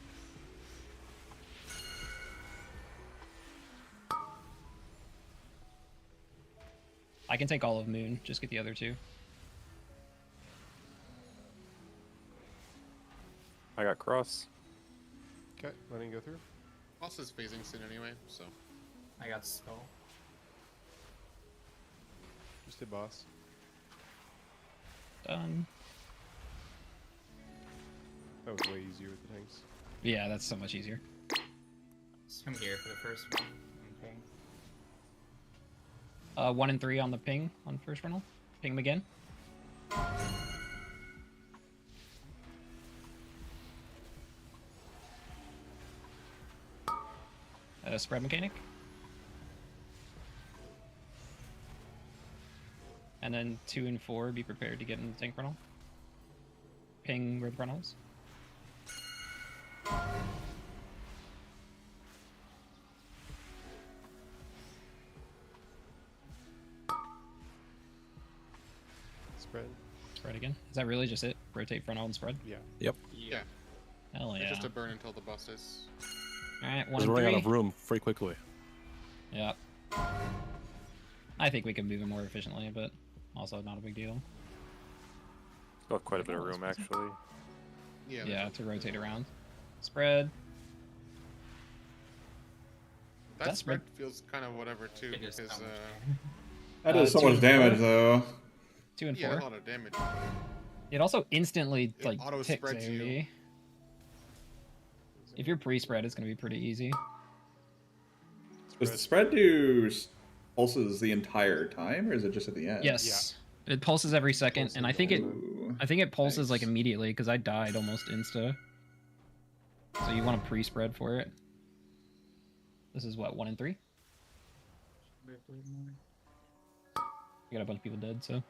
I can take all of Moon, just get the other two. I got Cross. Okay, letting go through. Boss is phasing soon anyway, so. I got Skull. Just hit boss. Done. That was way easier with the tanks. Yeah, that's so much easier. Just come here for the first one. Okay. 1 and 3 on the ping on first rental. Ping them again. Spread mechanic. And then 2 and 4, be prepared to get in the tank rental. Ping where the rentals. Spread. Spread again. Is that really just it? Rotate frontal and spread? Yeah. Yep. Yeah. Hell It's yeah. just a burn until the boss is. Alright, 1 He's and running 3. out of room pretty quickly. Yeah. I think we can move it more efficiently, but also not a big deal. Got quite a bit of room actually. Yeah, to rotate around. Spread. That That spread spread? feels kind of whatever too, It is because so much That does so 2 much and damage 4. though. 2 and yeah, 4. a lot of damage. It also instantly It like auto ticks spreads you. AoE. If you're pre-spread, it's gonna be pretty easy. Does the spread do pulses the entire time, or is it just at the end? Yes. It pulses every second, Pulses and I the think whole it time. I think it pulses like Nice. immediately because I died almost insta. So you want to pre-spread for it. This is what, 1 and 3? You got a bunch of people dead, so.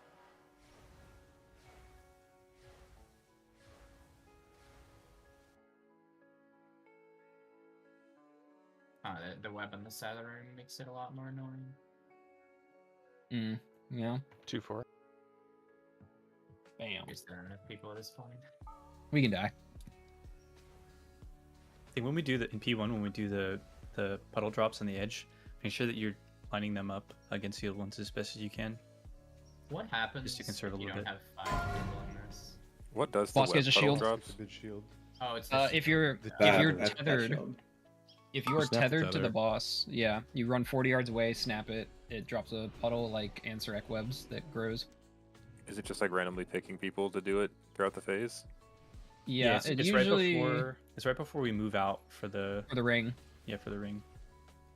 The web on the side of the room makes it a lot more annoying. Yeah. 2-4. Bam. There's not enough people at this point. We can die. I think when we do the in P1, when we do the puddle drops on the edge, make sure that you're lining them up against the other ones as best as you can. What happens Just to conserve if a you little don't bit. have 5 people in this? What does Boss the gets web a puddle shield. drops? It's a big shield. Oh, it's if you're That's tethered, shield. if you are Snap the tethered to the tether. boss, yeah, you run 40 yards away, snap it. It drops a puddle like Ansarek webs that grows. Is it just like randomly picking people to do it throughout the phase? Yeah, it's, it it's usually right before we move out for the ring. Yeah, for the ring.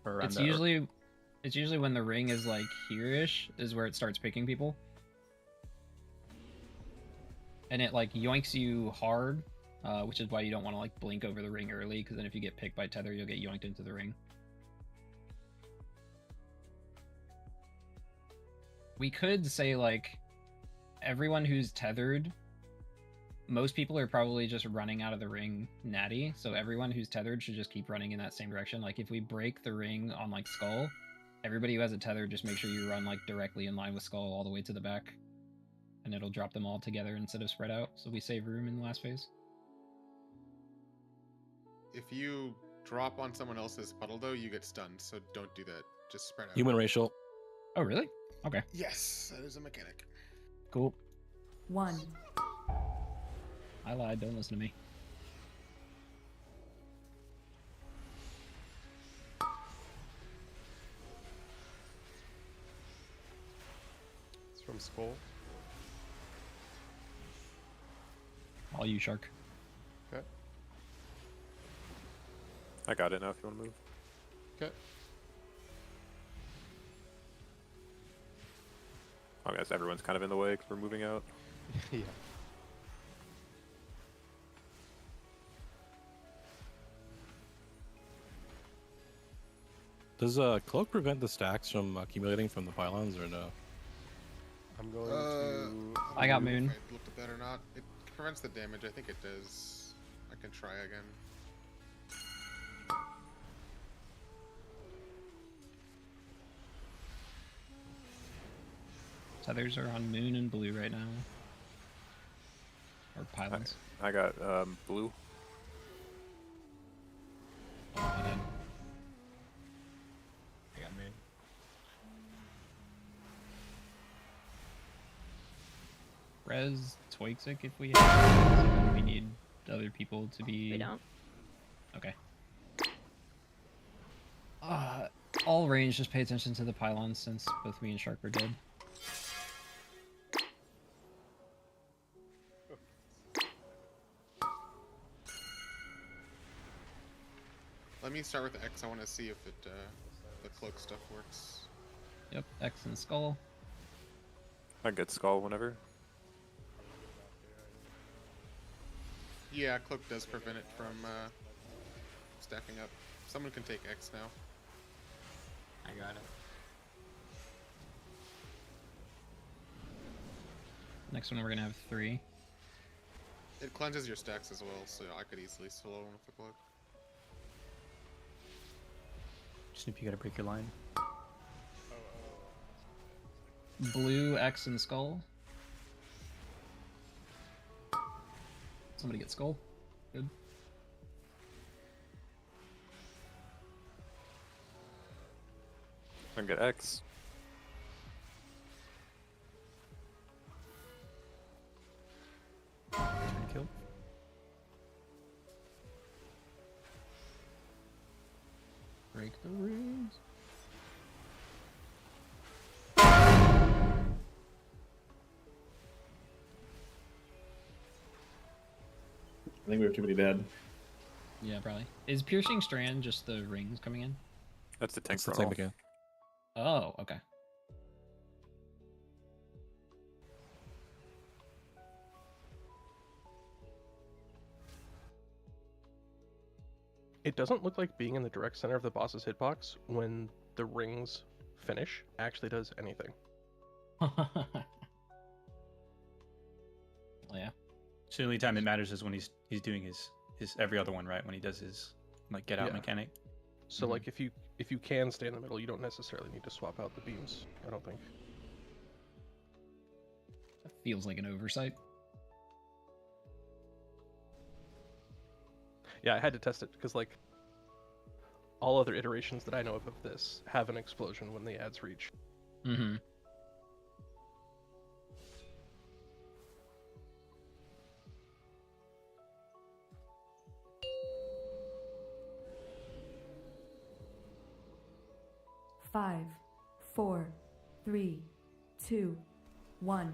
Or around It's the, usually when the ring is like here-ish is where it starts picking people. And it like yoinks you hard, which is why you don't want to like blink over the ring early, because then if you get picked by tether, you'll get yoinked into the ring. We could say like everyone who's tethered, most people are probably just running out of the ring natty, so everyone who's tethered should just keep running in that same direction. Like if we break the ring on like Skull, everybody who has a tether, just make sure you run like directly in line with Skull all the way to the back, and it'll drop them all together instead of spread out, so we save room in the last phase. If you drop on someone else's puddle, though, you get stunned, so don't do that. Just spread out. Human racial. Oh, really? Okay. Yes, that is a mechanic. Cool. 1. I lied, don't listen to me. It's from Skull. All you, Shark. Okay. I got it now if you want to move. Okay. I guess everyone's kind of in the way because we're moving out. Yeah. Does cloak prevent the stacks from accumulating from the pylons or no? I'm going to. I got Moon. If I looked at that or not. It prevents the damage. I think it does. I can try again. Tethers are on Moon and Blue right now. Or pylons. I got blue. Oh, I did. I got Moon. Res Twixic if we have. We need other people to be. We don't. Okay. All range, just pay attention to the pylons since both me and Shark are dead. Let me start with X. I want to see if it the cloak stuff works. Yep, X and Skull. I get skull whenever. Yeah, cloak does prevent it from stacking up. Someone can take X now. I got it. Next one we're gonna have 3. It cleanses your stacks as well, so I could easily solo one with the cloak. Snoop, you gotta break your line. Blue, X, and Skull. Somebody get Skull. Good. I can get X. Turn kill. Break the runes. I think we have too many dead. Yeah, probably. Is Piercing Strand just the rings coming in? That's the tank That's the frontal. technical. Oh, okay. It doesn't look like being in the direct center of the boss's hitbox when the rings finish actually does anything. Yeah. So the only time it matters is when he's doing his every other one, right? When he does his like get out Yeah. mechanic. So like if you can stay in the middle, you don't necessarily need to swap out the beams, I don't think. That feels like an oversight. Yeah, I had to test it because like all other iterations that I know of this have an explosion when the ads reach. Mm-hmm. 5, 4, 3, 2, 1.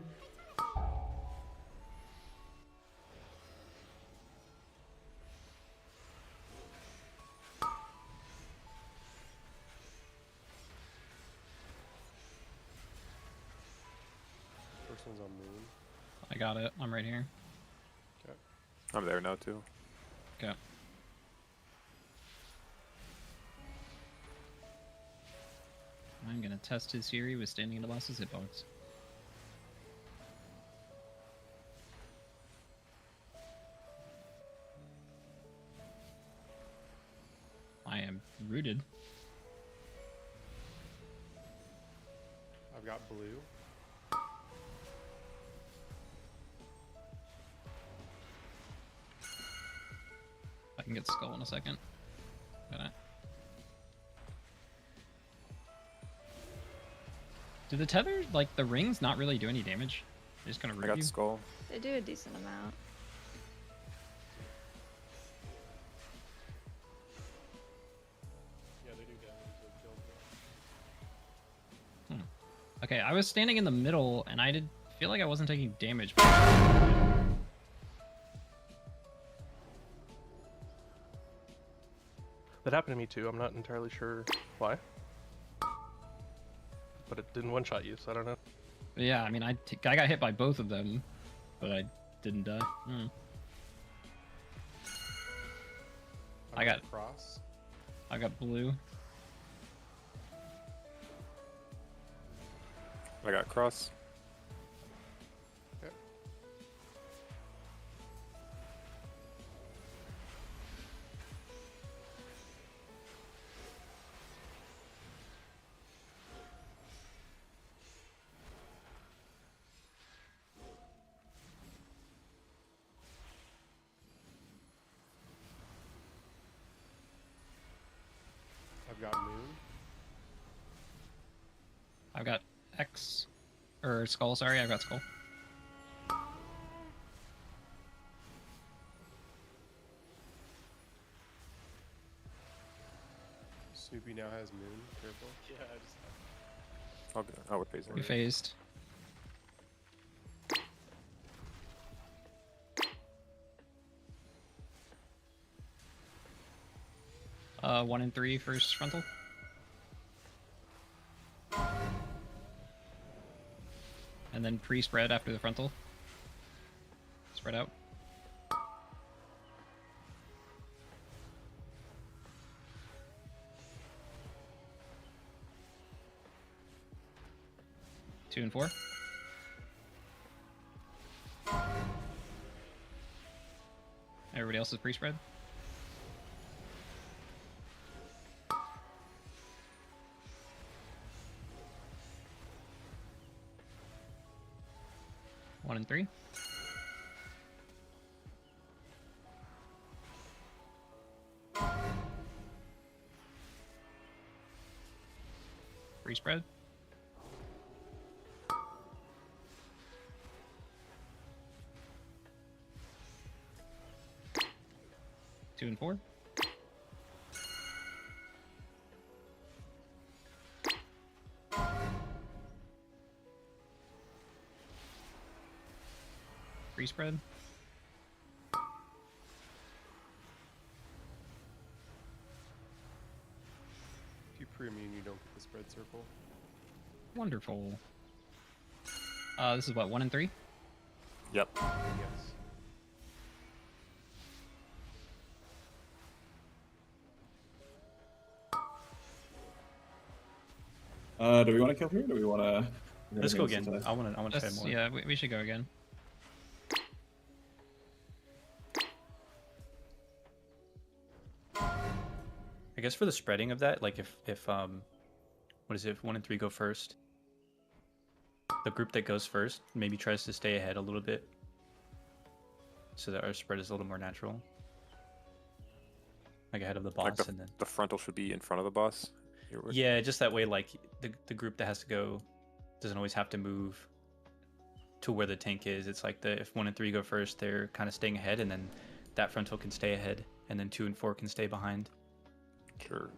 First one's on Moon. I got it. I'm right here. Okay. I'm there now too. Okay. I'm gonna test his theory with standing in the boss's hitbox. I am rooted. I've got blue. I can get skull in a second. Got it. Do the tether, like the rings, not really do any damage? They're just gonna root I got you? skull. They do a decent amount. Yeah, they do damage. They kill. Okay, I was standing in the middle, and I did feel like I wasn't taking damage. That happened to me too. I'm not entirely sure why. But it didn't one-shot you, so I don't know. Yeah, I mean, I got hit by both of them, but I didn't die. I got cross. I got blue. I got cross. Okay. I've got Moon. I've got X, or skull. Sorry, I've got skull. Snoopy now has Moon. Careful. Yeah, I just. I would phase We it. phased. One and three first frontal. And then pre-spread after the frontal. Spread out. Two and four. Everybody else is pre-spread. One and three. Free spread. Two and four. Free spread. If you pre-immune, you don't get the spread circle. Wonderful. This is what, one and three? Yep. Yes. Do we want to kill here? Or do we want to? Let's go again. I want to try Let's- more. Yeah, we should go again. I guess for the spreading of that, like if what is it? If 1 and 3 go first, the group that goes first maybe tries to stay ahead a little bit, so that our spread is a little more natural, like ahead of the boss, Like and then the frontal should be in front of the boss. yeah, just that way. Like the group that has to go doesn't always have to move to where the tank is. It's like if 1 and 3 go first, they're kind of staying ahead, and then that frontal can stay ahead, and then 2 and 4 can stay behind. Sure.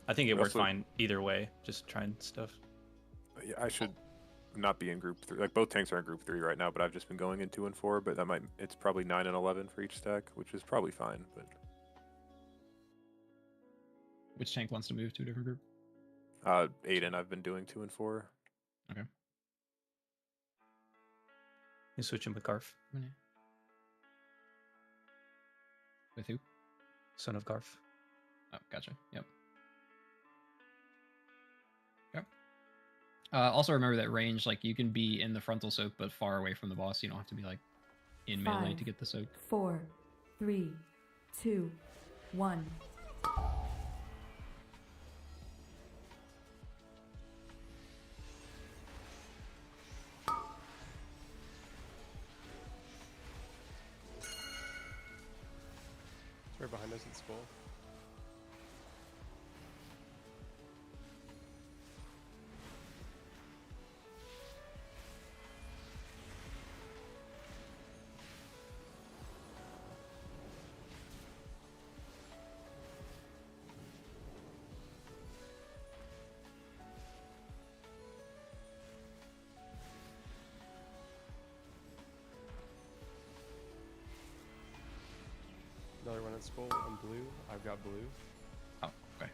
I think it But worked also- fine either way. Just trying stuff. Yeah, I should not be in group 3. Like both tanks are in group 3 right now, but I've just been going in 2 and 4. But that might it's probably 9 and 11 for each stack, which is probably fine. But Which tank wants to move to a different group? Aiden, I've been doing 2 and 4. Okay. You switch him with Garf. With who? Son of Garf. Oh, gotcha. Yep. Yep. Also remember that range, like you can be in the frontal soak but far away from the boss. You don't have to be like in melee to 5, get the soak. 4, 3, 2, 1. It's right behind us in skull. Another one at skull and blue. I've got blue. Oh, okay.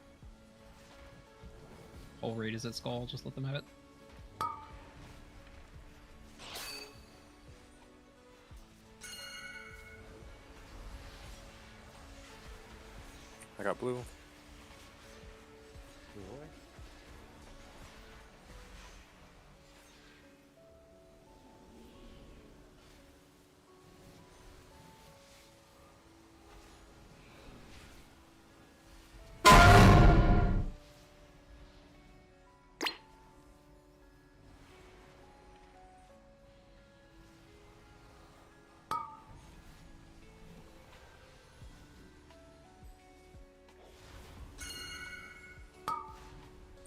Whole raid is at skull. Just let them have it. I got blue. Blue away.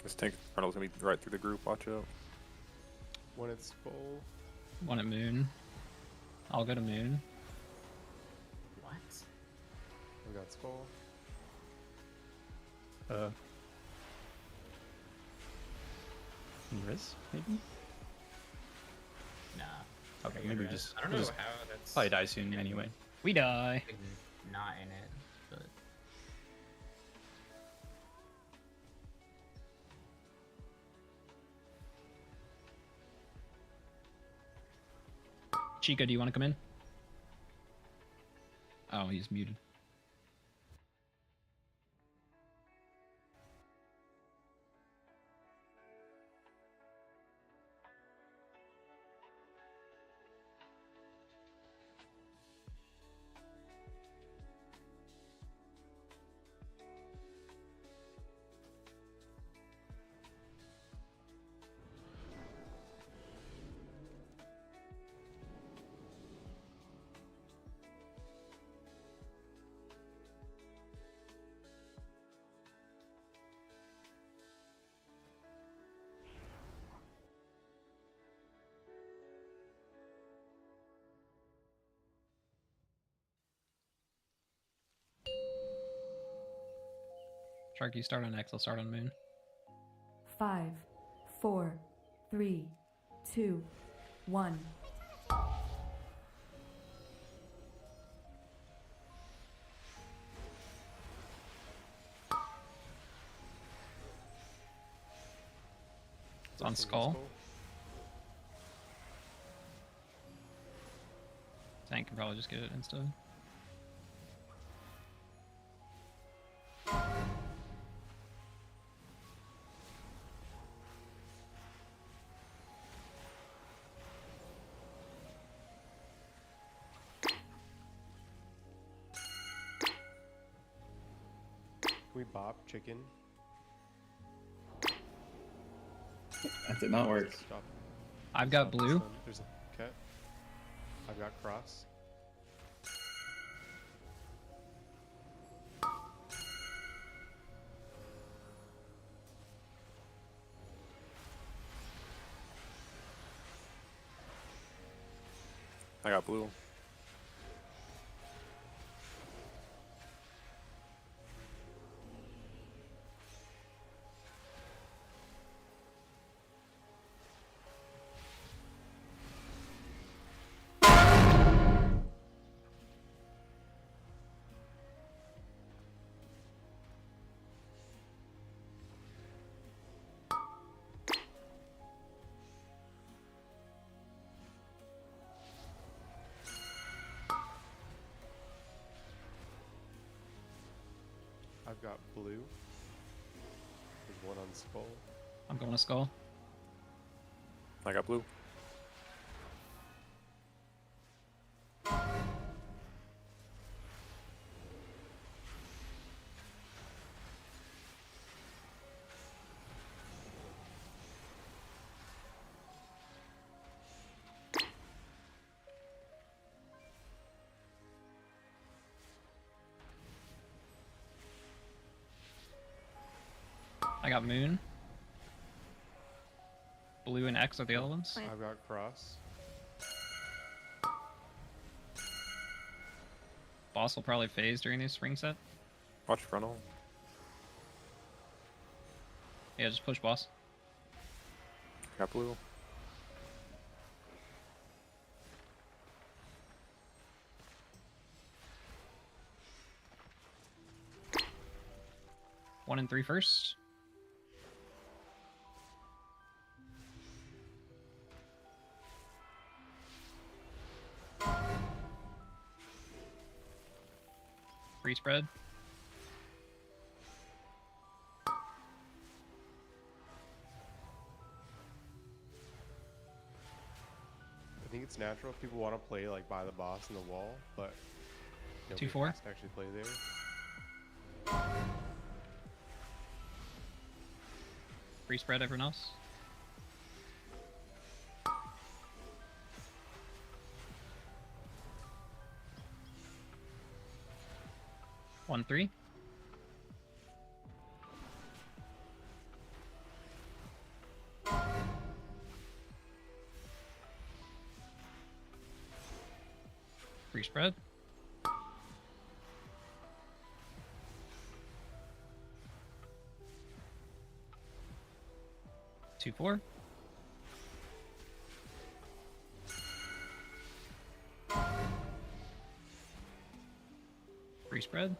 This tank Arnold's gonna be right through the group. Watch out. One at skull. One at moon. I'll go to moon. What? I've got skull. Riz, maybe? Nah. Okay, Maybe maybe Riz. just. I don't we'll know just how that's. Probably die soon anyway. We die. Not in it, but. Chica, do you want to come in? Oh, he's muted. Sharky, start on X, I'll start on moon. 5, 4, 3, 2, 1. It's on skull. Tank can probably just get it instead. Can we bop chicken? That did not work. Stop. I've got Stop this blue. then. There's a cat. I've got cross. I got blue. I've got blue. There's one on skull. I'm going to skull. I got blue. I got moon. Blue and X are the other ones. I've got cross. Boss will probably phase during this ring set. Watch frontal. Yeah, just push boss. Got blue. One and three first. Free spread. I think it's natural if people want to play like by the boss in the wall, but 2-4. has to actually play there. Free spread, everyone else. One, three. Free spread. Two, four. Free spread.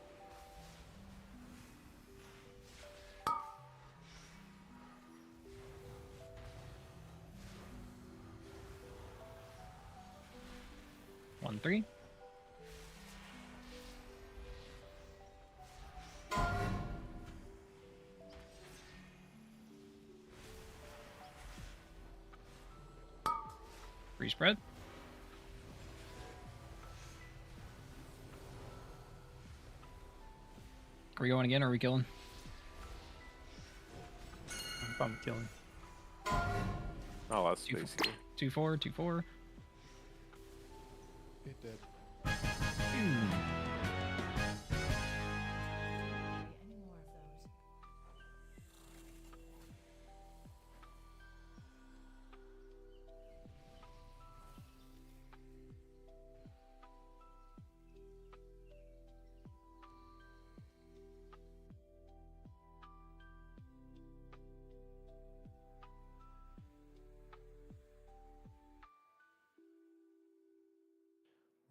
One, three. Free spread. Are we going again or are we killing? I'm killing. Oh, that's space here. 2-4, 2-4. It did.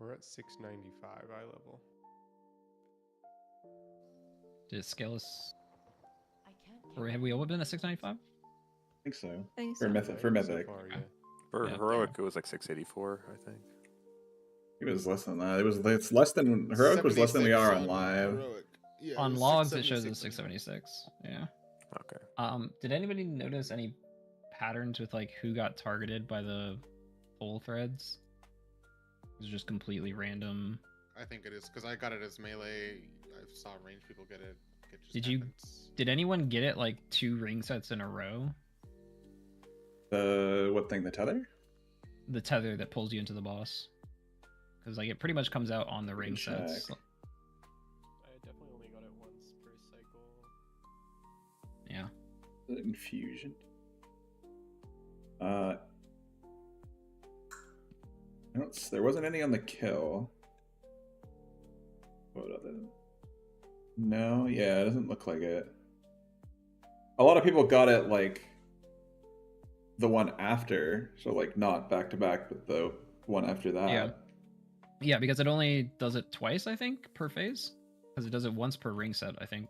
We're at 695 eye level. Did it scale us? Or have we all been at 695? I think so. I think For so. Mythic. For Mythic. So far, yeah. For Yeah. heroic, it was like 684, I think. It was less than that. It's less than heroic was less than we are on live. Heroic. Yeah, On it was logs, it shows us 676. 676. Yeah. Okay. Did anybody notice any patterns with like who got targeted by the poll threads? It was just completely random. I think it is because I got it as melee. I saw range people get it. It just Did you? happens. Did anyone get it like 2 ring sets in a row? The what thing? The tether? The tether that pulls you into the boss. Because like it pretty much comes out on the ring sets. I definitely only got it once per cycle. Yeah. The infusion. There wasn't any on the kill. What other? No, yeah, it doesn't look like it. A lot of people got it like the one after, so like not back to back, but the one after that. Yeah. Yeah, because it only does it twice, I think, per phase. Because it does it once per ring set, I think.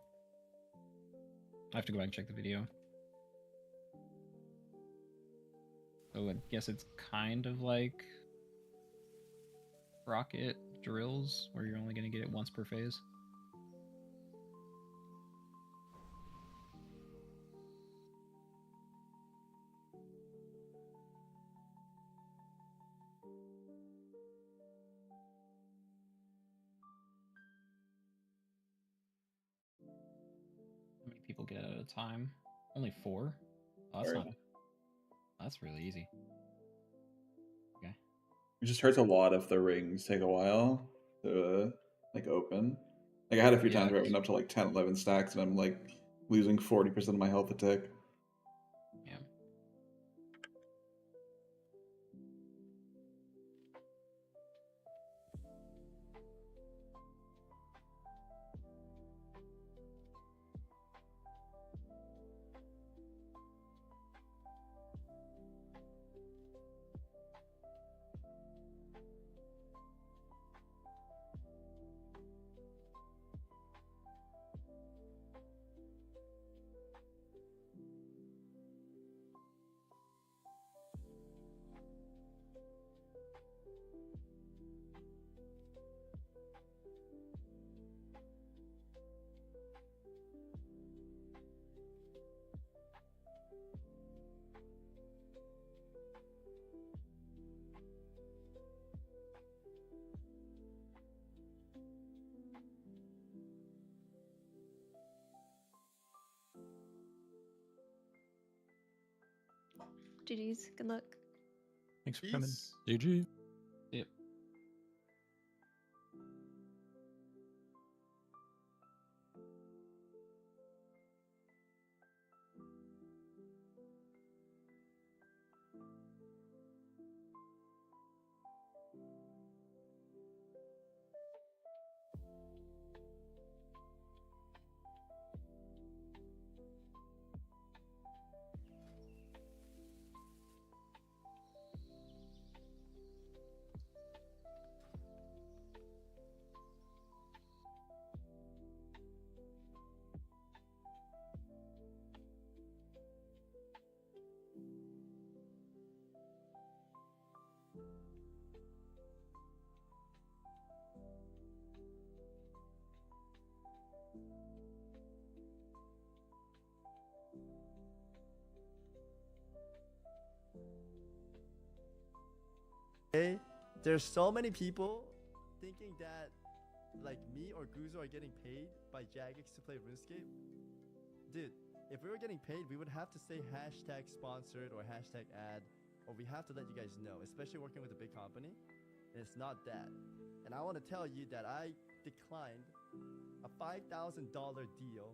I have to go back and check the video. So I guess it's kind of like rocket drills, where you're only going to get it once per phase. get it at a time. Only 4? Oh, that's Alright. not. That's really easy. Okay. It just hurts a lot if the rings take a while to like open. Like I had a few Yeah, times where I went up to like 10, 11 stacks, and I'm like losing 40% of my health a tick. Yeah. GG's. Good luck. Thanks for coming. GG. Yep. Hey, there's so many people thinking that like me or Guzo are getting paid by Jagex to play RuneScape. Dude, if we were getting paid, we would have to say hashtag sponsored or hashtag ad, or we have to let you guys know, especially working with a big company. And it's not that. And I want to tell you that I declined a $5,000 deal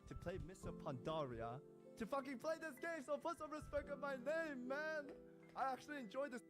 to play Mr. Pandaria to fucking play this game, so put some respect on my name, man! I actually enjoyed this.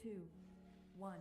Two, one.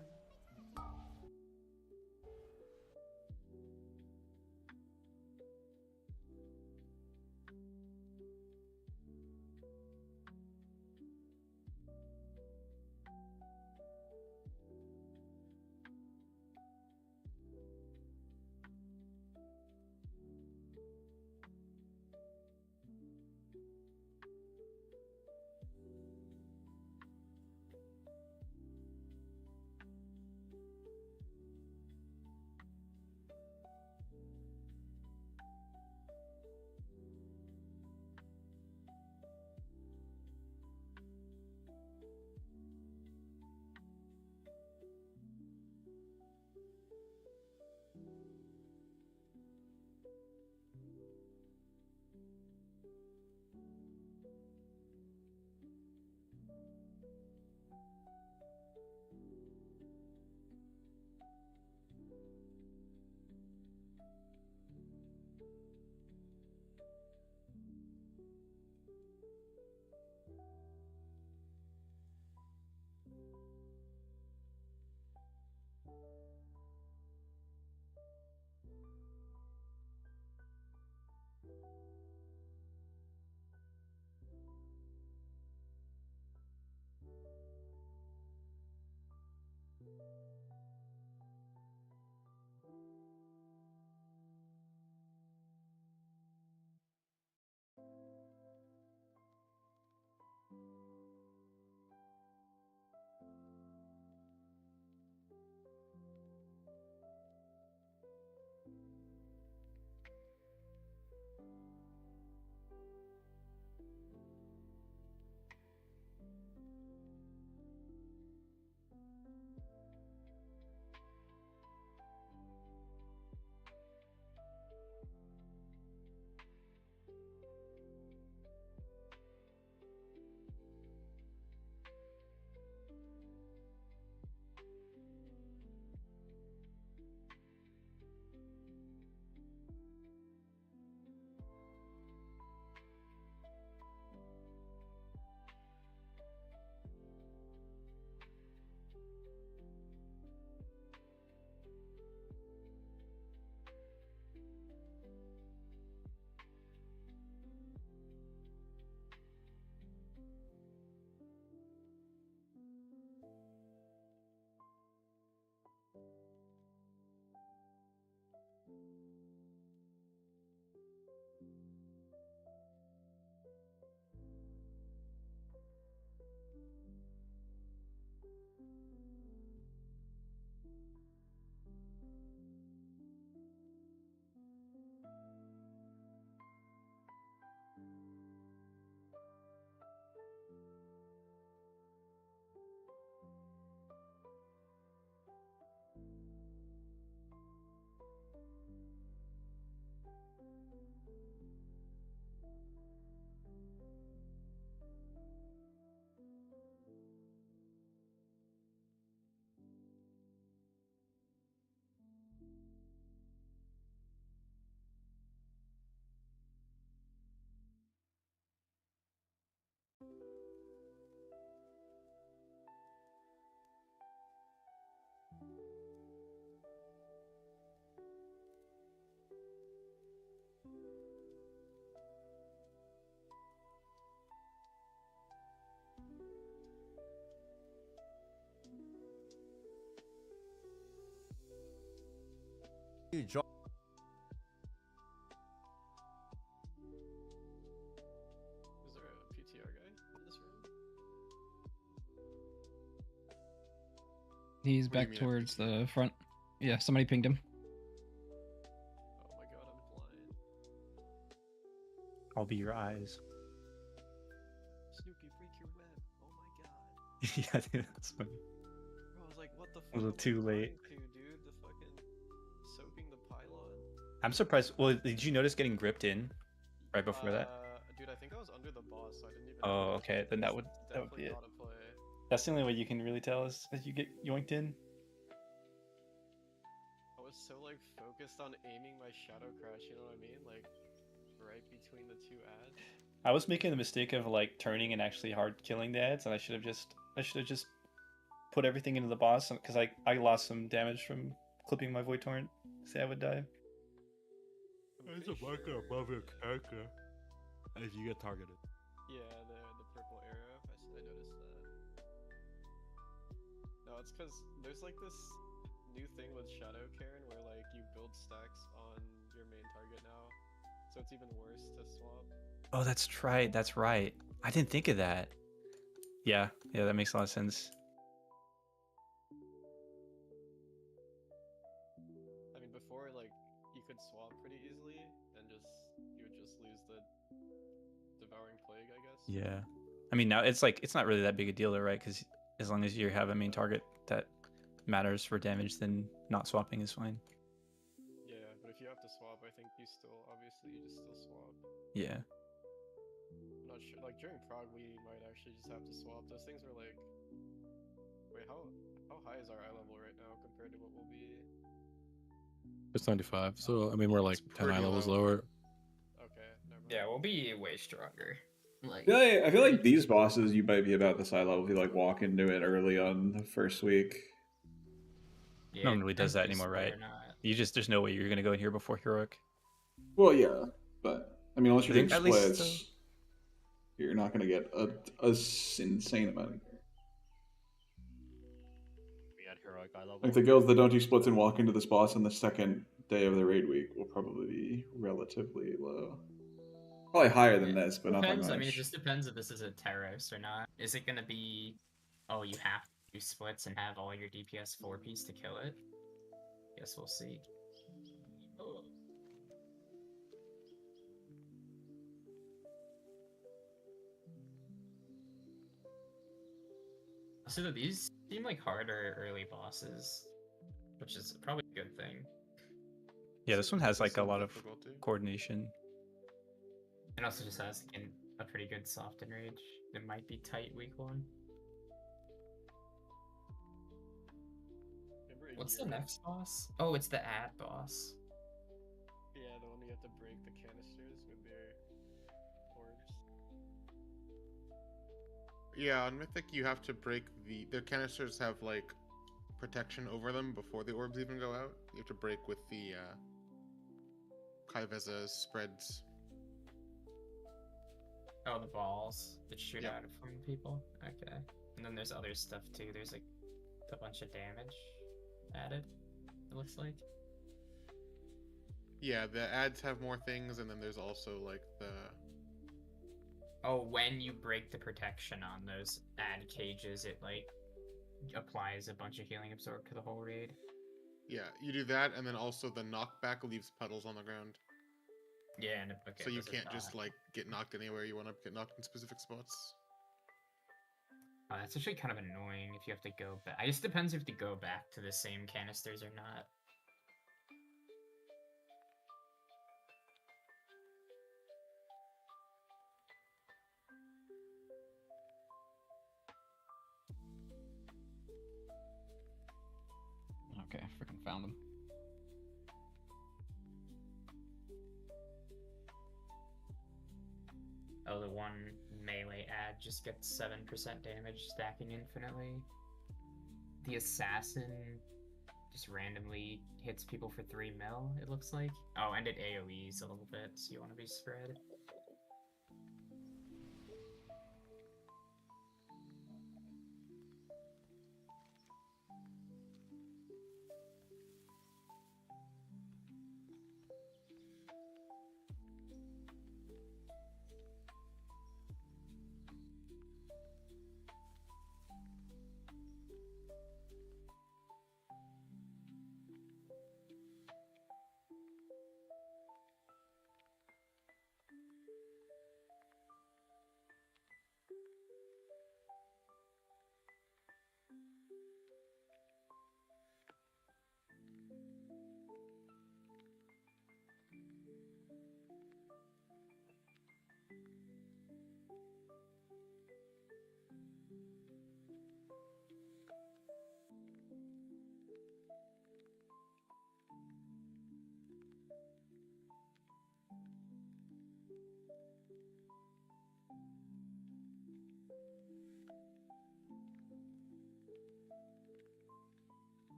You drop. Is there a PTR guy in this room? He's What do you back mean, towards the front. Yeah, somebody pinged him. Oh my god, I'm blind. I'll be your eyes. Snooki, break your web. Oh my god. Yeah, dude, that's funny. Bro, I was like, what the fuck? A little am I too late. blind to, dude? The fucking soaking the pylon. I'm surprised. Well, did you notice getting gripped in right before that? Dude, I think I was under the boss, so I didn't even. Oh, notice. okay. Then that would Definitely be it. not a play. That's the only way you can really tell is as you get yoinked in. I was so like focused on aiming my shadow crash, you know what I mean? Like right between the two ads. I was making the mistake of like turning and actually hard killing the ads, and I should have just put everything into the boss because I lost some damage from clipping my void torrent. Say I would die. There's a marker above your character if you get targeted. Yeah, the purple arrow. I noticed that. No, it's because there's like this new thing with Shadow Cairn where like you build stacks on your main target now, so it's even worse to swap. Oh, that's right. That's right. I didn't think of that. Yeah, that makes a lot of sense. I mean, before like you could swap pretty easily and you would just lose the devouring plague, I guess. Yeah. I mean, now it's like it's not really that big a deal though, right? Because as long as you have a main target that matters for damage, then not swapping is fine. Yeah, but if you have to swap, I think you still obviously you just still swap. Yeah. I'm not sure. Like during Prague, we might actually just have to swap. Those things were like, wait, how high is our eye level right now compared to what we'll be? It's 95. So I mean, we're like 10 eye pretty levels low. lower. Okay, never mind. Yeah, we'll be way stronger. Like, I feel like these bosses, you might be about this high level if you like walk into it early on the first week. yeah, No one really does that depends anymore, whether right? or not. There's no way you're gonna go in here before heroic. Well, yeah, but I mean, unless you're I doing think at least, splits, you're not going to get a insane amount of gear. We had heroic eye level. Like the guilds that don't do splits and walk into this boss on the second day of the raid week will probably be relatively low. Probably higher than this, but not by Depends. much. I mean, it just depends if this is a Terros or not. Is it gonna be, oh, you have to do splits and have all your DPS 4-piece to kill it? Guess we'll see. Oh. So these seem like harder early bosses, which is probably a good thing. Yeah, this one has like a Some lot of difficulty. coordination. It also just has a pretty good soft enrage. It might be tight week 1. Remember What's the Aegir? next boss? Oh, it's the ad boss. Yeah, the one you have to break the canisters with their orbs. Yeah, on Mythic you have to break their canisters have like protection over them before the orbs even go out. You have to break with the Kaiveza spreads. Oh, the balls that shoot Yep. out from people? Okay. And then there's other stuff too. There's like a bunch of damage added, it looks like. Yeah, the ads have more things, and then there's also like the Oh, when you break the protection on those ad cages, it like applies a bunch of healing absorb to the whole raid. yeah, you do that, and then also the knockback leaves puddles on the ground. Yeah, and okay. So you those are can't just not- like get knocked anywhere you want to get knocked in specific spots. Oh, that's actually kind of annoying if you have to go back. I guess it depends if you have to go back to the same canisters or not. Okay, freaking found him. Oh, the one melee ad just gets 7% damage stacking infinitely. The assassin just randomly hits people for 3 mil, it looks like. Oh, and it AoEs a little bit, so you want to be spread.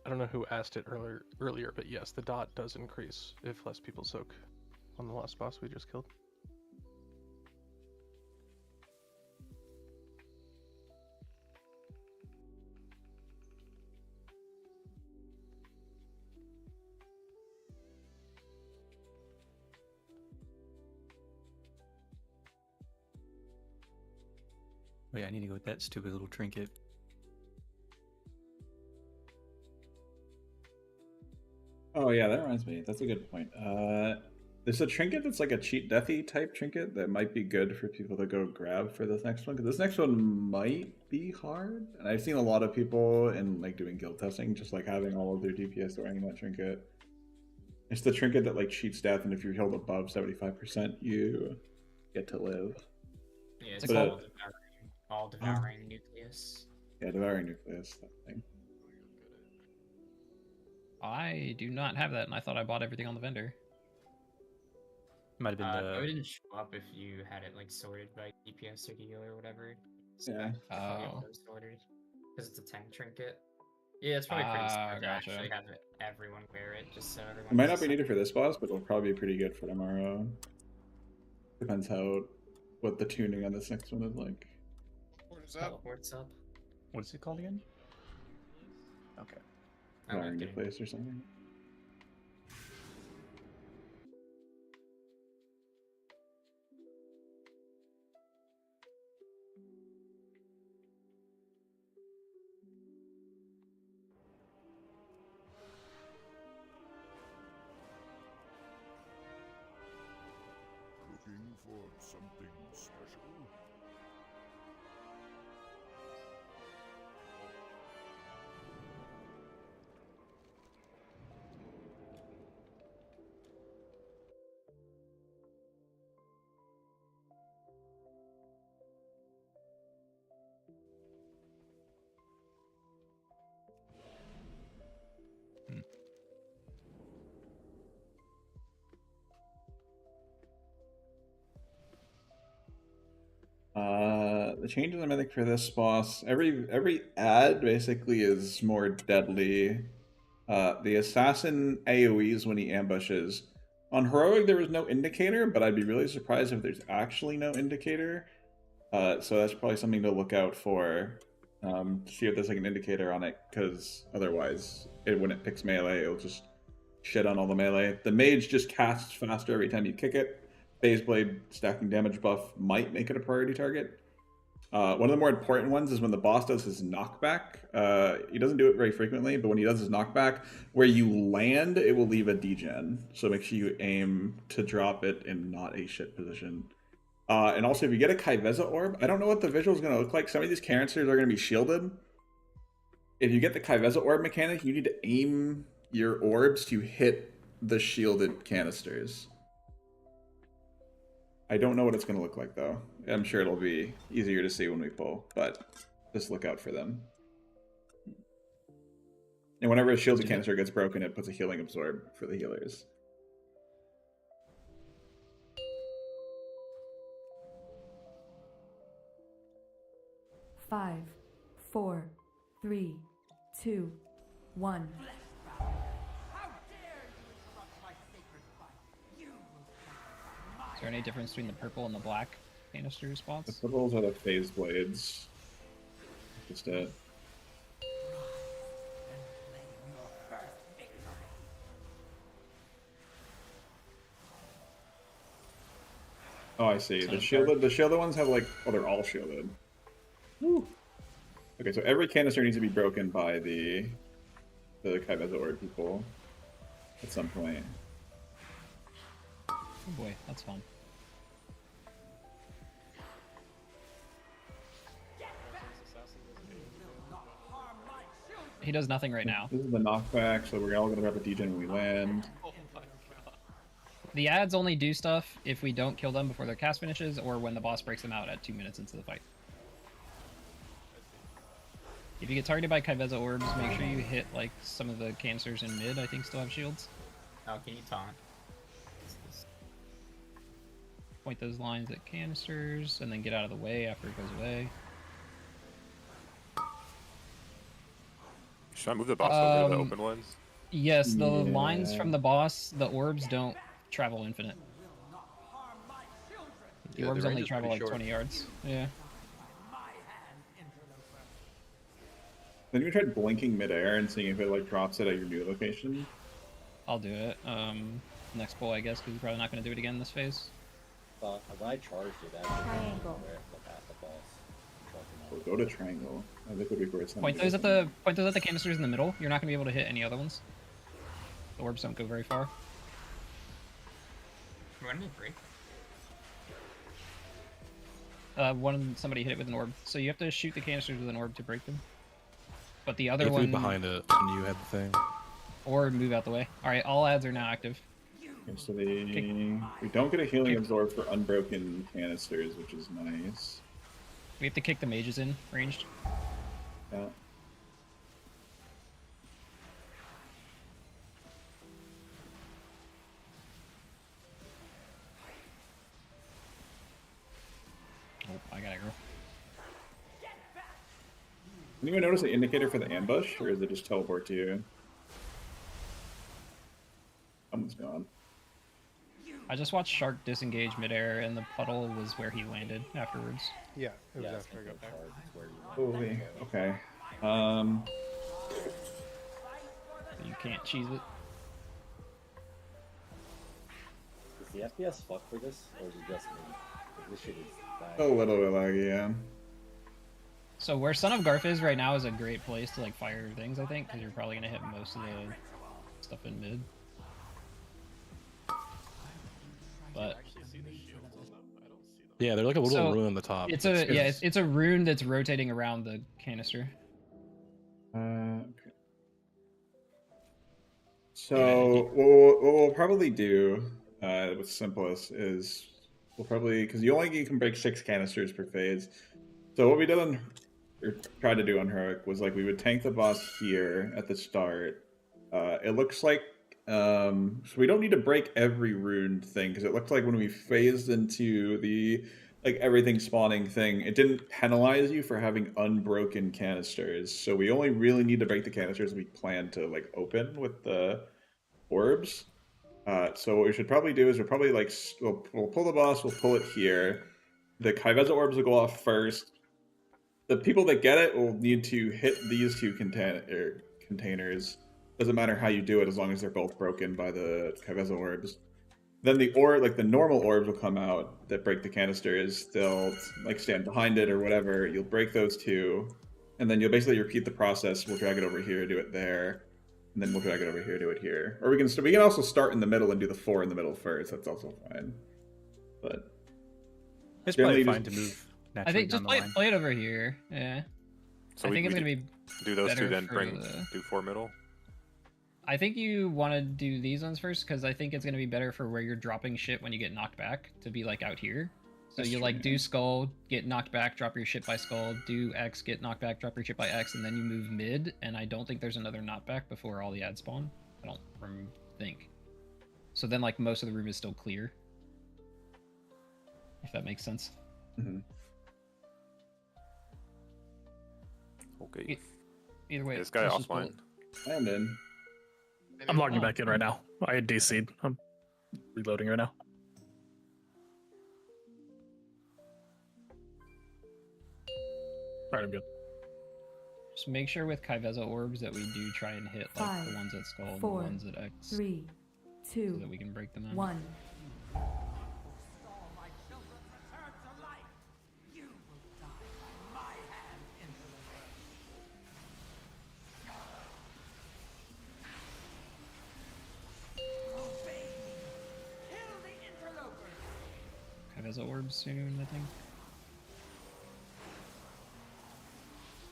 I don't know who asked it earlier, but yes, the dot does increase if less people soak on the last boss we just killed. Wait, I need to go with that stupid little trinket. Oh yeah, that reminds me. That's a good point. There's a trinket that's like a cheat deathy type trinket that might be good for people to go grab for this next one, because this next one might be hard. And I've seen a lot of people in like doing guild testing just like having all of their DPS wearing that trinket. It's the trinket that like cheats death, and if you're healed above 75%, you get to live. Yeah, it's But, called all-devouring nucleus. Yeah, devouring nucleus, that thing. I do not have that, and I thought I bought everything on the vendor. Might have been It the. didn't show up if you had it like sorted by DPS or heal or whatever. So Yeah. probably Oh. auto-sorted because it's a tank trinket. Yeah, it's probably pretty smart to Gotcha. actually have everyone wear it, just so everyone. It might has not a be needed for this boss, but it'll probably be pretty good for tomorrow. Depends what the tuning on this next one is like. Teleports up. What is it called again? Okay. Devouring nucleus or something. Looking for something special? the changes in Mythic for this boss, every ad basically is more deadly. The assassin AoEs when he ambushes. On Heroic, there was no indicator, but I'd be really surprised if there's actually no indicator. So that's probably something to look out for. See if there's like an indicator on it, because otherwise, when it picks melee, it'll just shit on all the melee. The mage just casts faster every time you kick it. Phase Blade stacking damage buff might make it a priority target. One of the more important ones is when the boss does his knockback. He doesn't do it very frequently, but when he does his knockback, where you land, it will leave a degen. So make sure you aim to drop it in not a shit position. And also, if you get a Kaiveza orb, I don't know what the visual is going to look like. Some of these canisters are going to be shielded. If you get the Kaiveza orb mechanic, you need to aim your orbs to hit the shielded canisters. I don't know what it's going to look like, though. I'm sure it'll be easier to see when we pull, but just look out for them. And whenever a shielded canister gets broken, it puts a healing absorb for the healers. Five, 4, 3, 2, 1. Is there any difference between the purple and the black canister spots? The purples are the phase blades. Just it. Oh, I see. The shielded ones have like, oh, they're all shielded. Woo. Okay, so every canister needs to be broken by the Kaiveza orb people at some point. Oh boy, that's fun. He does nothing right now. This is the knockback, so we're all gonna grab a degen when we land. The ads only do stuff if we don't kill them before their cast finishes, or when the boss breaks them out at 2 minutes into the fight. If you get targeted by Kaiveza orbs, make sure you hit like some of the canisters in mid, I think still have shields. Oh, can you taunt? Point those lines at canisters, and then get out of the way after it goes away. Should I move the boss over to the open ones? Yes, the lines from the boss, the orbs don't travel infinite. The Yeah, the orbs range only is travel pretty like short. 20 yards. Yeah. Then you tried blinking midair and seeing if it like drops it at your new location. I'll do it. Next pull, I guess, because you're probably not going to do it again this phase. When I charged it, actually Triangle. at the boss. We'll go to triangle. I think would be where it's Point those at the canisters in the middle. You're not going to be able to hit any other ones. The orbs don't go very far. When did it break? Somebody hit it with an orb, so you have to shoot the canisters with an orb to break them. But the other You have to one be behind it when you had the thing. or move out the way. All right, all ads are now active. Okay, so we don't get a healing absorb for unbroken canisters, which is nice. We have to kick the mages in ranged. Yeah. Oh, I gotta go. Anyone notice the indicator for the ambush, or is it just teleport to you? Someone's gone. I just watched Shark disengage midair, and the puddle was where he landed afterwards. Yeah, it was after I got back. Holy. Okay. You can't cheese it. Does the FPS fuck for this, or is it just me? 'Cause this shit is bad. A little bit laggy, yeah. So where Son of Garf is right now is a great place to like fire things, I think, because you're probably gonna hit most of the stuff in mid. But Yeah, they're like a little So, rune on the top. it's it's a rune that's rotating around the canister. Okay. So what we'll probably do with simplest is we'll probably, because you can break 6 canisters per phase. So what we did on, or tried to do on Heroic, was like we would tank the boss here at the start. It looks like so we don't need to break every rune thing, because it looked like when we phased into the like everything spawning thing, it didn't penalize you for having unbroken canisters. So we only really need to break the canisters we plan to like open with the orbs. So what we should probably do is we'll probably like we'll pull the boss, we'll pull it here. The Kai'Veza orbs will go off first. The people that get it will need to hit these two containers. Doesn't matter how you do it as long as they're both broken by the Kai'Veza orbs. Then the the normal orbs will come out that break the canisters. They'll like stand behind it or whatever. You'll break those two, and then you'll basically repeat the process. We'll drag it over here, do it there, and then we'll drag it over here, do it here. Or we can also start in the middle and do the 4 in the middle first. That's also fine. But it's probably generally fine to move naturally I think down just the line. play it over here. Yeah. So I we, think it's we gonna be do those two, better then for the- do 4 middle. I think you want to do these ones first because I think it's going to be better for where you're dropping shit when you get knocked back to be like out here. So That's you true, like yeah. do skull, get knocked back, drop your shit by skull, do X, get knocked back, drop your shit by X, and then you move mid. And I don't think there's another knockback before all the ads spawn. I don't think. So then like most of the room is still clear. If that makes sense. Mm-hmm. Okay. Either way, This guy let's just pull offline. it. I am in. I'm logging back in right now. I had DC'd. I'm reloading right now. Alright, I'm good. Just make sure with Kai'Veza orbs that we do try and hit like the 5, ones at skull and 4, the ones at X. 3, 2, So that we can break them out. 1. Kai'Veza orbs soon, I think.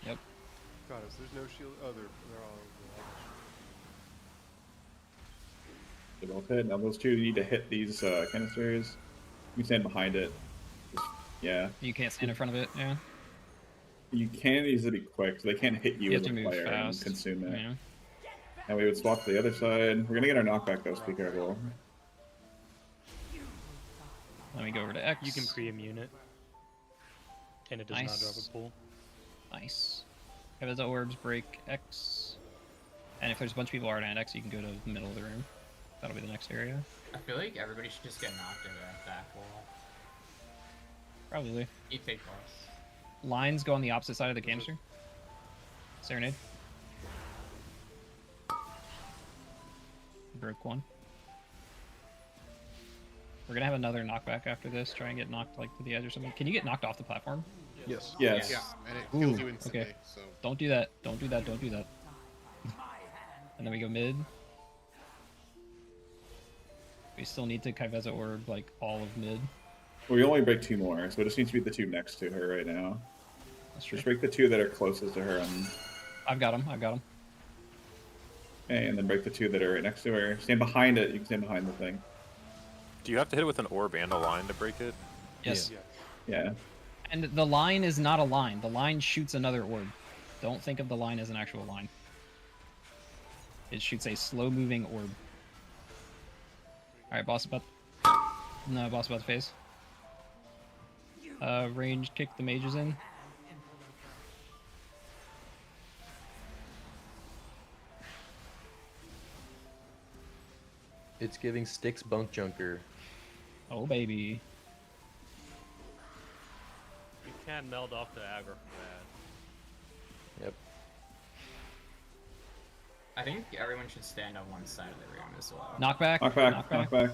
Yep. God, if there's no shield. Oh, they're all. They're both hit. Now those two need to hit these canisters. You stand behind it. Yeah. You can't stand in front of it, yeah. You can easily be quick, so they can't hit you You as have a to move player fast, and consume it. yeah. And we would swap to the other side. We're gonna get our knockback though, so be careful. Let me go over to X. You can pre-immune it, and it does not drop Nice. a pull. Nice. Kai'Veza orbs break X. And if there's a bunch of people already on X, you can go to the middle of the room. That'll be the next area. I feel like everybody should just get knocked into that back wall. Probably. You take boss. Lines go on the opposite side of the canister. Serenade. Broke one. We're gonna have another knockback after this. Try and get knocked like to the edge or something. Can you get knocked off the platform? Yes. Yes. Yeah, and it kills you instantly. Okay. So Don't do that. Don't do that. Don't do that. And then we go mid. We still need to Kai'Veza orb like all of mid. Well, we only break 2 more, so it just needs to be the 2 next to her right now. That's true. Just break the 2 that are closest to her, and I've got him. I've got him. okay, and then break the 2 that are right next to her. Stand behind it. You can stand behind the thing. Do you have to hit it with an orb and a line to break it? Yes. Yeah. And the line is not a line. The line shoots another orb. Don't think of the line as an actual line. It shoots a slow-moving orb. Alright, boss about... No, boss about to phase. Range kick the mages in. It's giving Styx Bunk Junker. Oh, baby. You can meld off the aggro for that. Yep. I think everyone should stand on one side of the room as well. Knockback. Knockback. Knockback.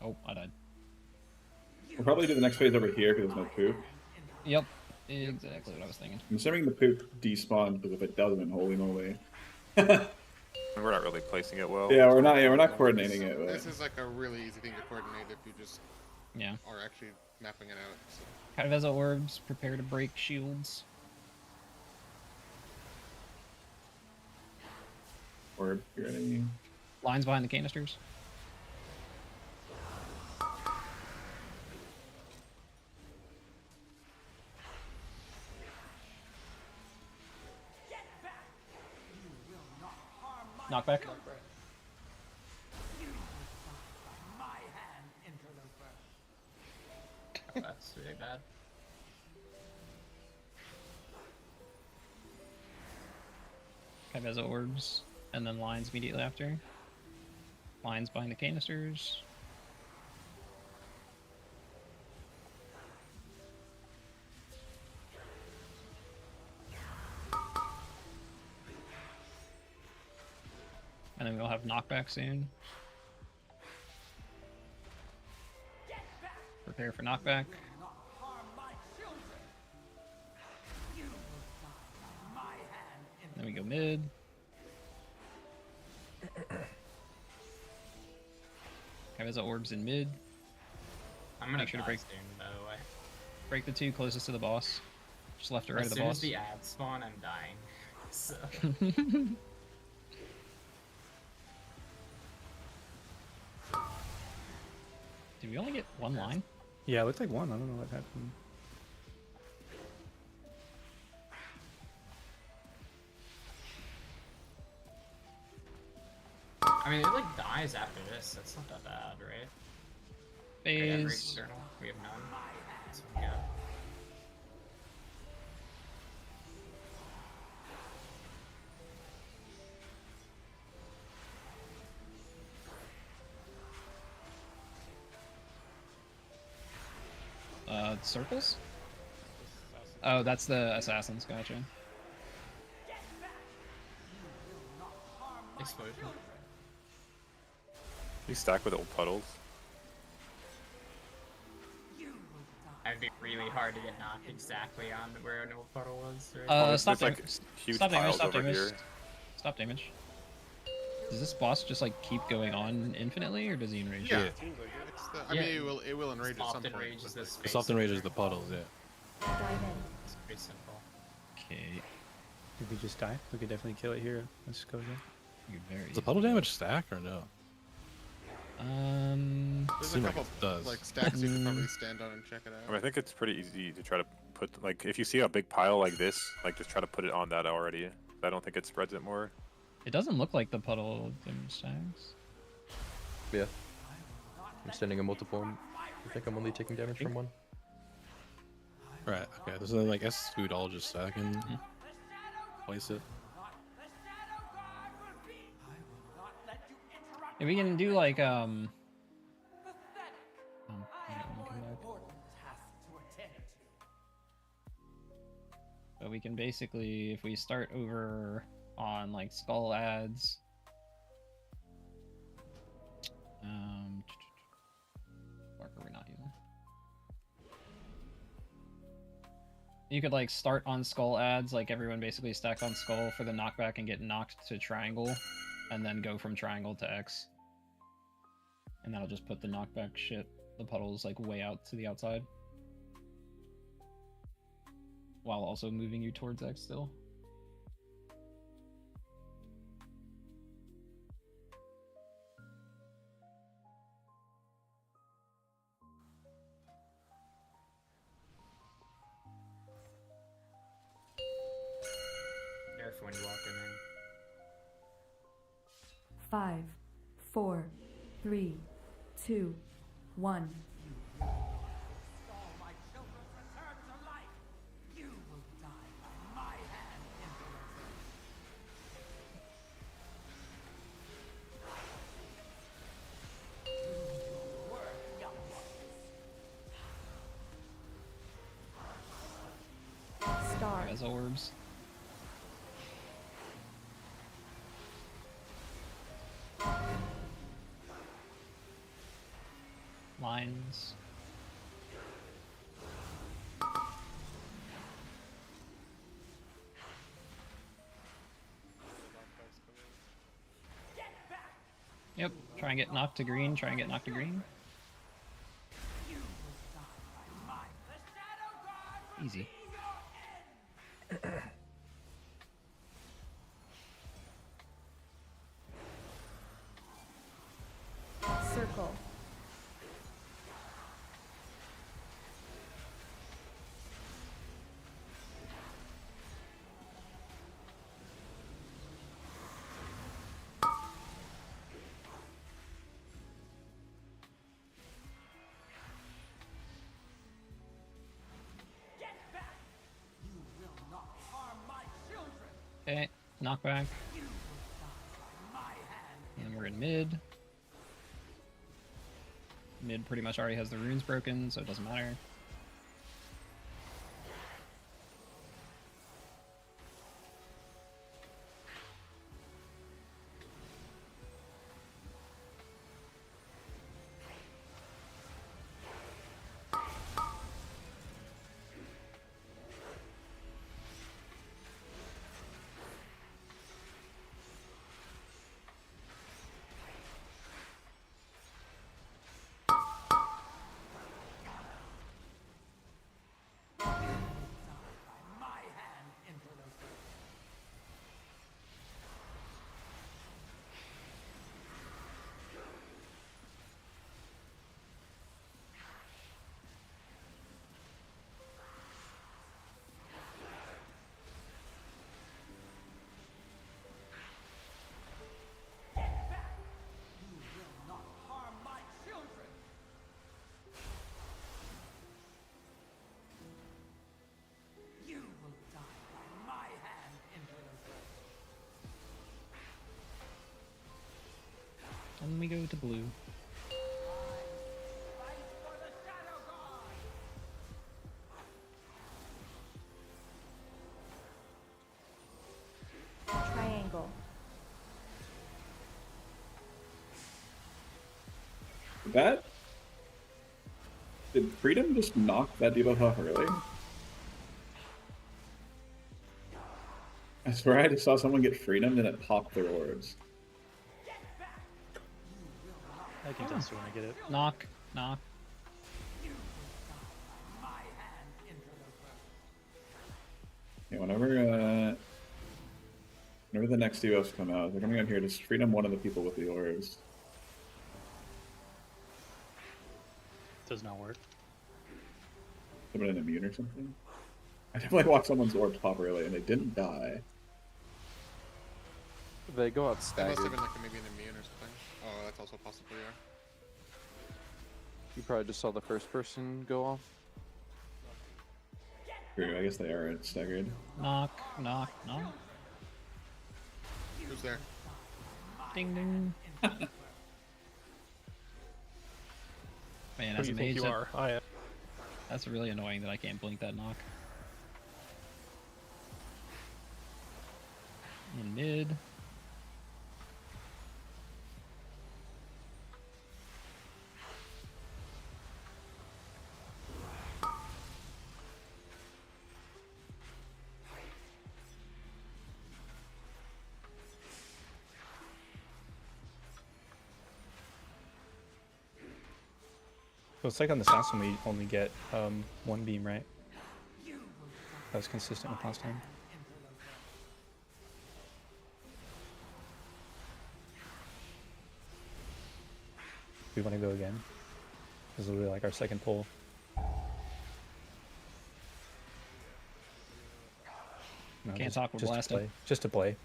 Oh, I died. We'll probably do the next phase over here because there's no poop. Yep. Exactly what I was thinking. I'm assuming the poop despawns because if it doesn't, holy moly. We're not really placing it well. Yeah, we're not coordinating it. But... this is like a really easy thing to coordinate if you just are actually mapping it out. So. Kai'Veza orbs, prepare to break shields. Orb, you ready? Lines behind the canisters. Knockback. That's really bad. Kybeza orbs, and then lines immediately after. Lines behind the canisters. And then we'll have knockback soon. Prepare for knockback. Then we go mid. Kybeza orbs in mid. I'm gonna Make sure to break, soon, by the way. break the two closest to the boss. Just left or right As of the soon boss. as the ad spawn, I'm dying. So. Did we only get one line? Yeah, it looked like one. I don't know what happened. I mean, it like dies after this. That's not that bad, right? We have Phase. external. We have none. So we got. Circles? Oh, that's the assassins, gotcha. Explosion. You stack with old puddles. It'd be really hard to get knocked exactly on where an old puddle was. Right? Stop there's, damage. huge Stop damage, piles stop over damage. here. Stop damage. Does this boss just like keep going on infinitely, or does he enrage? Yeah, you? it seems like it. It's the, I mean, it will enrage at some point. Enrages the The space. soft enrages the puddles, yeah. It's pretty simple. Okay. Did we just die? We could definitely kill it here. Let's go again. Does the puddle damage stack or no? There's Seems a like couple it does. like stacks you can probably stand on and check it I mean, I out. think it's pretty easy to try to put, like, if you see a big pile like this, like, just try to put it on that already. I don't think it spreads it more. It doesn't look like the puddle damage stacks. Yeah. I'm sending a multiple. I think I'm only taking damage from one. Right, okay. So then, like, I guess we'd all just stack and place it. If we can do like but we can basically, if we start over on like skull ads, what are we not using? You could like start on skull ads, like everyone basically stack on skull for the knockback and get knocked to triangle, and then go from triangle to X. And that'll just put the knockback shit, the puddles, like way out to the outside. While also moving you towards X still. Careful when you walk in. 5, 4, 3, 2, 1. Star. As orbs. Lines. Yep, try and get knocked to green, try and get knocked to green. Easy. Circle. knockback. And we're in mid. Mid pretty much already has the runes broken, so it doesn't matter. And we go to blue. Triangle. That did Freedom just knock that debuff off early? I swear I just saw someone get Freedom and it popped their orbs. I can test when I get it. Knock, knock. Yeah, whenever the next debuffs come out, they're coming out here to Freedom one of the people with the orbs. Does not work. Someone an immune or something? I definitely watched someone's orbs pop early and they didn't die. They go out It must staggered. have been like maybe an immune or something. Oh, that's also possible, yeah. You probably just saw the first person go off. True, I guess they are staggered. Knock, knock, knock. Who's there? Ding ding. Man, Who as do a you think mage, you are? I am. that's really annoying that I can't blink that knock. In mid. So it's like on this last one we only get one beam, right? That was consistent with last time. We want to go again. This will be like our second pull. No, Can't talk, we're just to blasting. play. Just to play.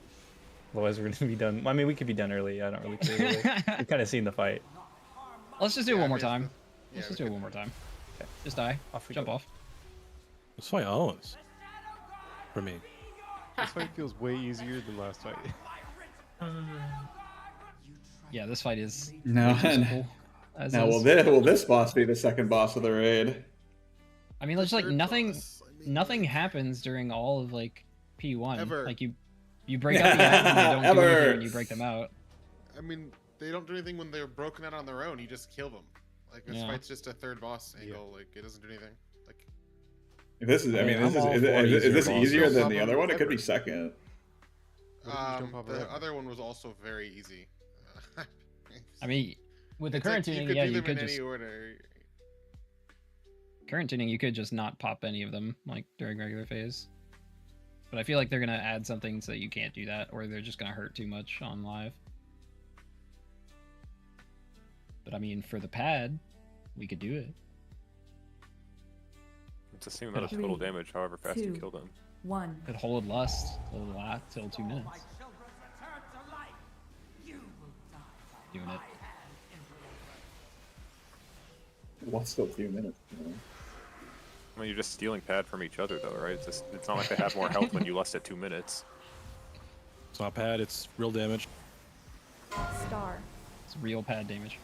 Otherwise we're going to be done. I mean, we could be done early. I don't really care. We've kind of seen the fight. Let's just do it Yeah, one more I mean, time. yeah, Let's just we do it one more time. Okay. Just die. Off we Jump go. off. This fight owns. For me. This fight feels way easier than last fight. Yeah, this fight is No, way too simple, as now is. will this boss be the second boss of the raid? I mean, there's like Third nothing. boss, I mean, Nothing happens during all of like P1. Ever. Like you break out the items and they don't do Ever. anything when you break them out. I mean, they don't do anything when they're broken out on their own. You just kill them. Like this Yeah. fight's just a third boss angle. Like it doesn't do anything. Like If this is, I mean, I'm all is for this easier easier bosses. than the other one? It could be second. What if you just don't pop it the up? other one was also very easy. I mean, with the It's current like tuning, you could yeah, do you them could in just any order. current tuning, you could just not pop any of them like during regular phase. But I feel like they're gonna add something so that you can't do that, or they're just gonna hurt too much on live. But I mean, for the pad, we could do it. It's the same amount of total damage, however fast you kill them. 1. Could hold lust till 2 minutes. Doing it. What's still 2 minutes? You know? I mean, you're just stealing pad from each other, though, right? It's not like they have more health when you lust at 2 minutes. It's not pad, it's real damage. Star. It's real pad damage.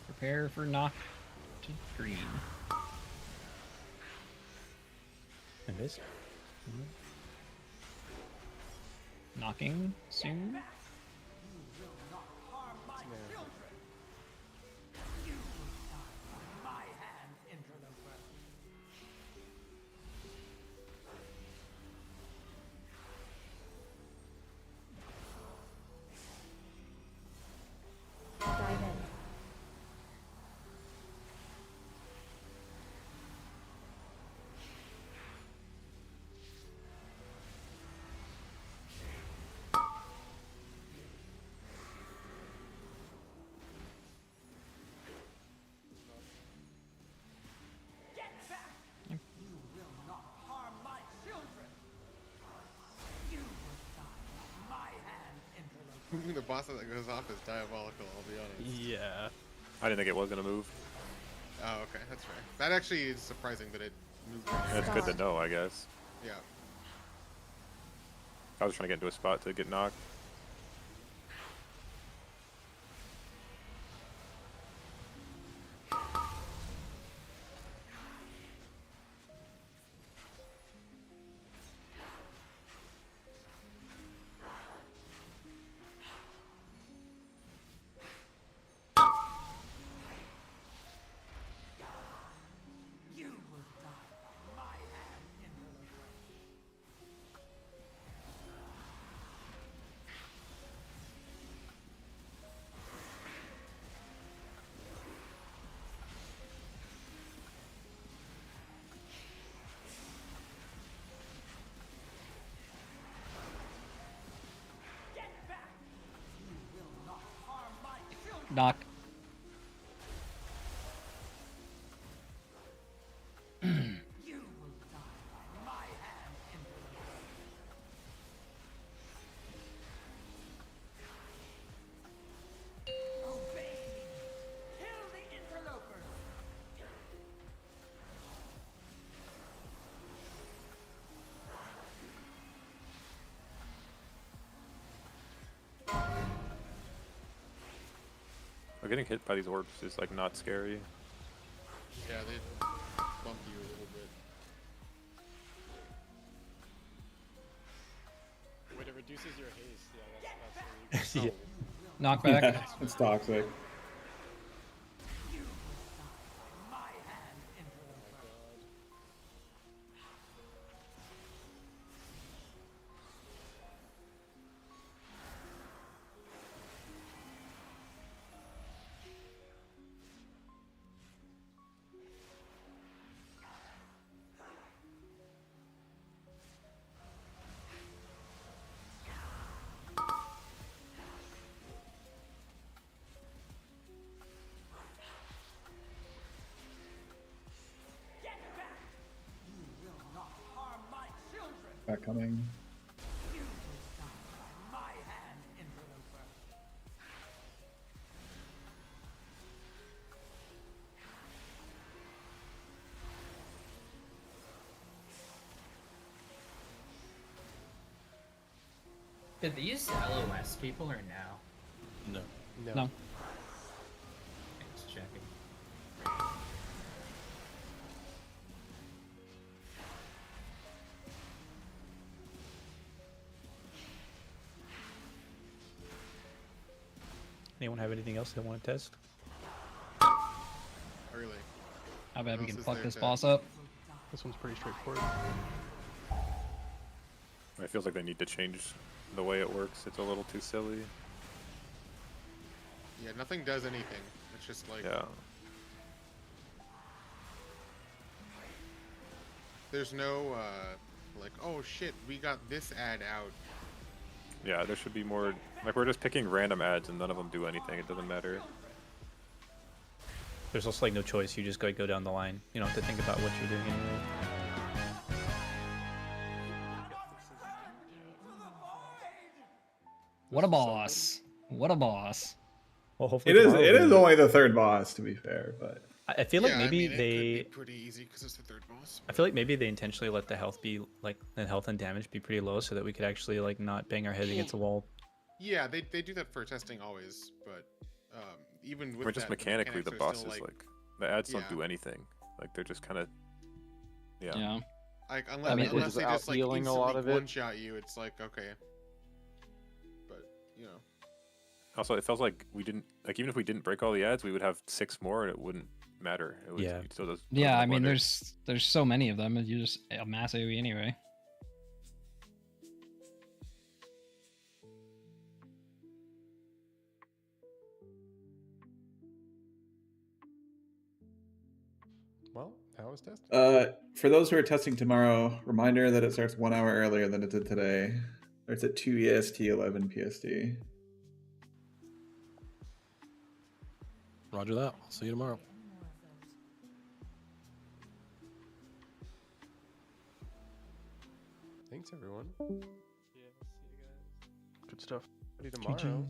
Prepare for knock to green. It is. Knocking soon. Diamond. The boss that goes off is diabolical, I'll be honest. Yeah. I didn't think it was gonna move. Oh, okay, that's right. That actually is surprising that it moved. That's good to know, I guess. Yeah. I was trying to get into a spot to get knocked. Knock. Getting hit by these orbs is like not scary. Yeah, they bump you a little bit. Wait, it reduces your haste. Yeah, that's Yeah. Knockback. Yeah, it's toxic. Back coming. Did these LOS people or no? No. No. Just checking. Anyone have anything else they want to test? Really? How bad we What can else is fuck there this to- boss up? This one's pretty straightforward. It feels like they need to change the way it works. It's a little too silly. Yeah, nothing does anything. It's just like... Yeah. There's no, like, oh shit, we got this ad out. Yeah, there should be more. Like, we're just picking random ads and none of them do anything. It doesn't matter. There's also like no choice. You just go down the line. You don't have to think about what you're doing anyway. What a boss. What a boss. Well, hopefully It is. tomorrow It we- is only the third boss, to be fair, but I feel like Yeah, maybe I mean, it could they. be pretty easy because it's the third boss. I feel like maybe they intentionally let the health be like the health and damage be pretty low so that we could actually like not bang our head against a wall. Yeah, they do that for testing always, but even I with mean, just that, mechanically, the mechanics are still, bosses like, the ads don't yeah. do anything. Like they're just kind of yeah. Yeah. Like I unless, mean, they're unless just they just like out-healing a lot instantly of it. one shot you, it's like okay. But you know. Also, it feels like we didn't like even if we didn't break all the ads, we would have 6 more, and it wouldn't matter. It would, Yeah. it still does. Yeah, I mean, wonders. there's so many of them, and you just a mass AoE anyway. Well, how was testing? For those who are testing tomorrow, reminder that it starts 1 hour earlier than it did today. Starts at 2 EST, 11 PST. Roger that. I'll see you tomorrow. Thanks, everyone. Yeah, see you guys. Good stuff. See you tomorrow.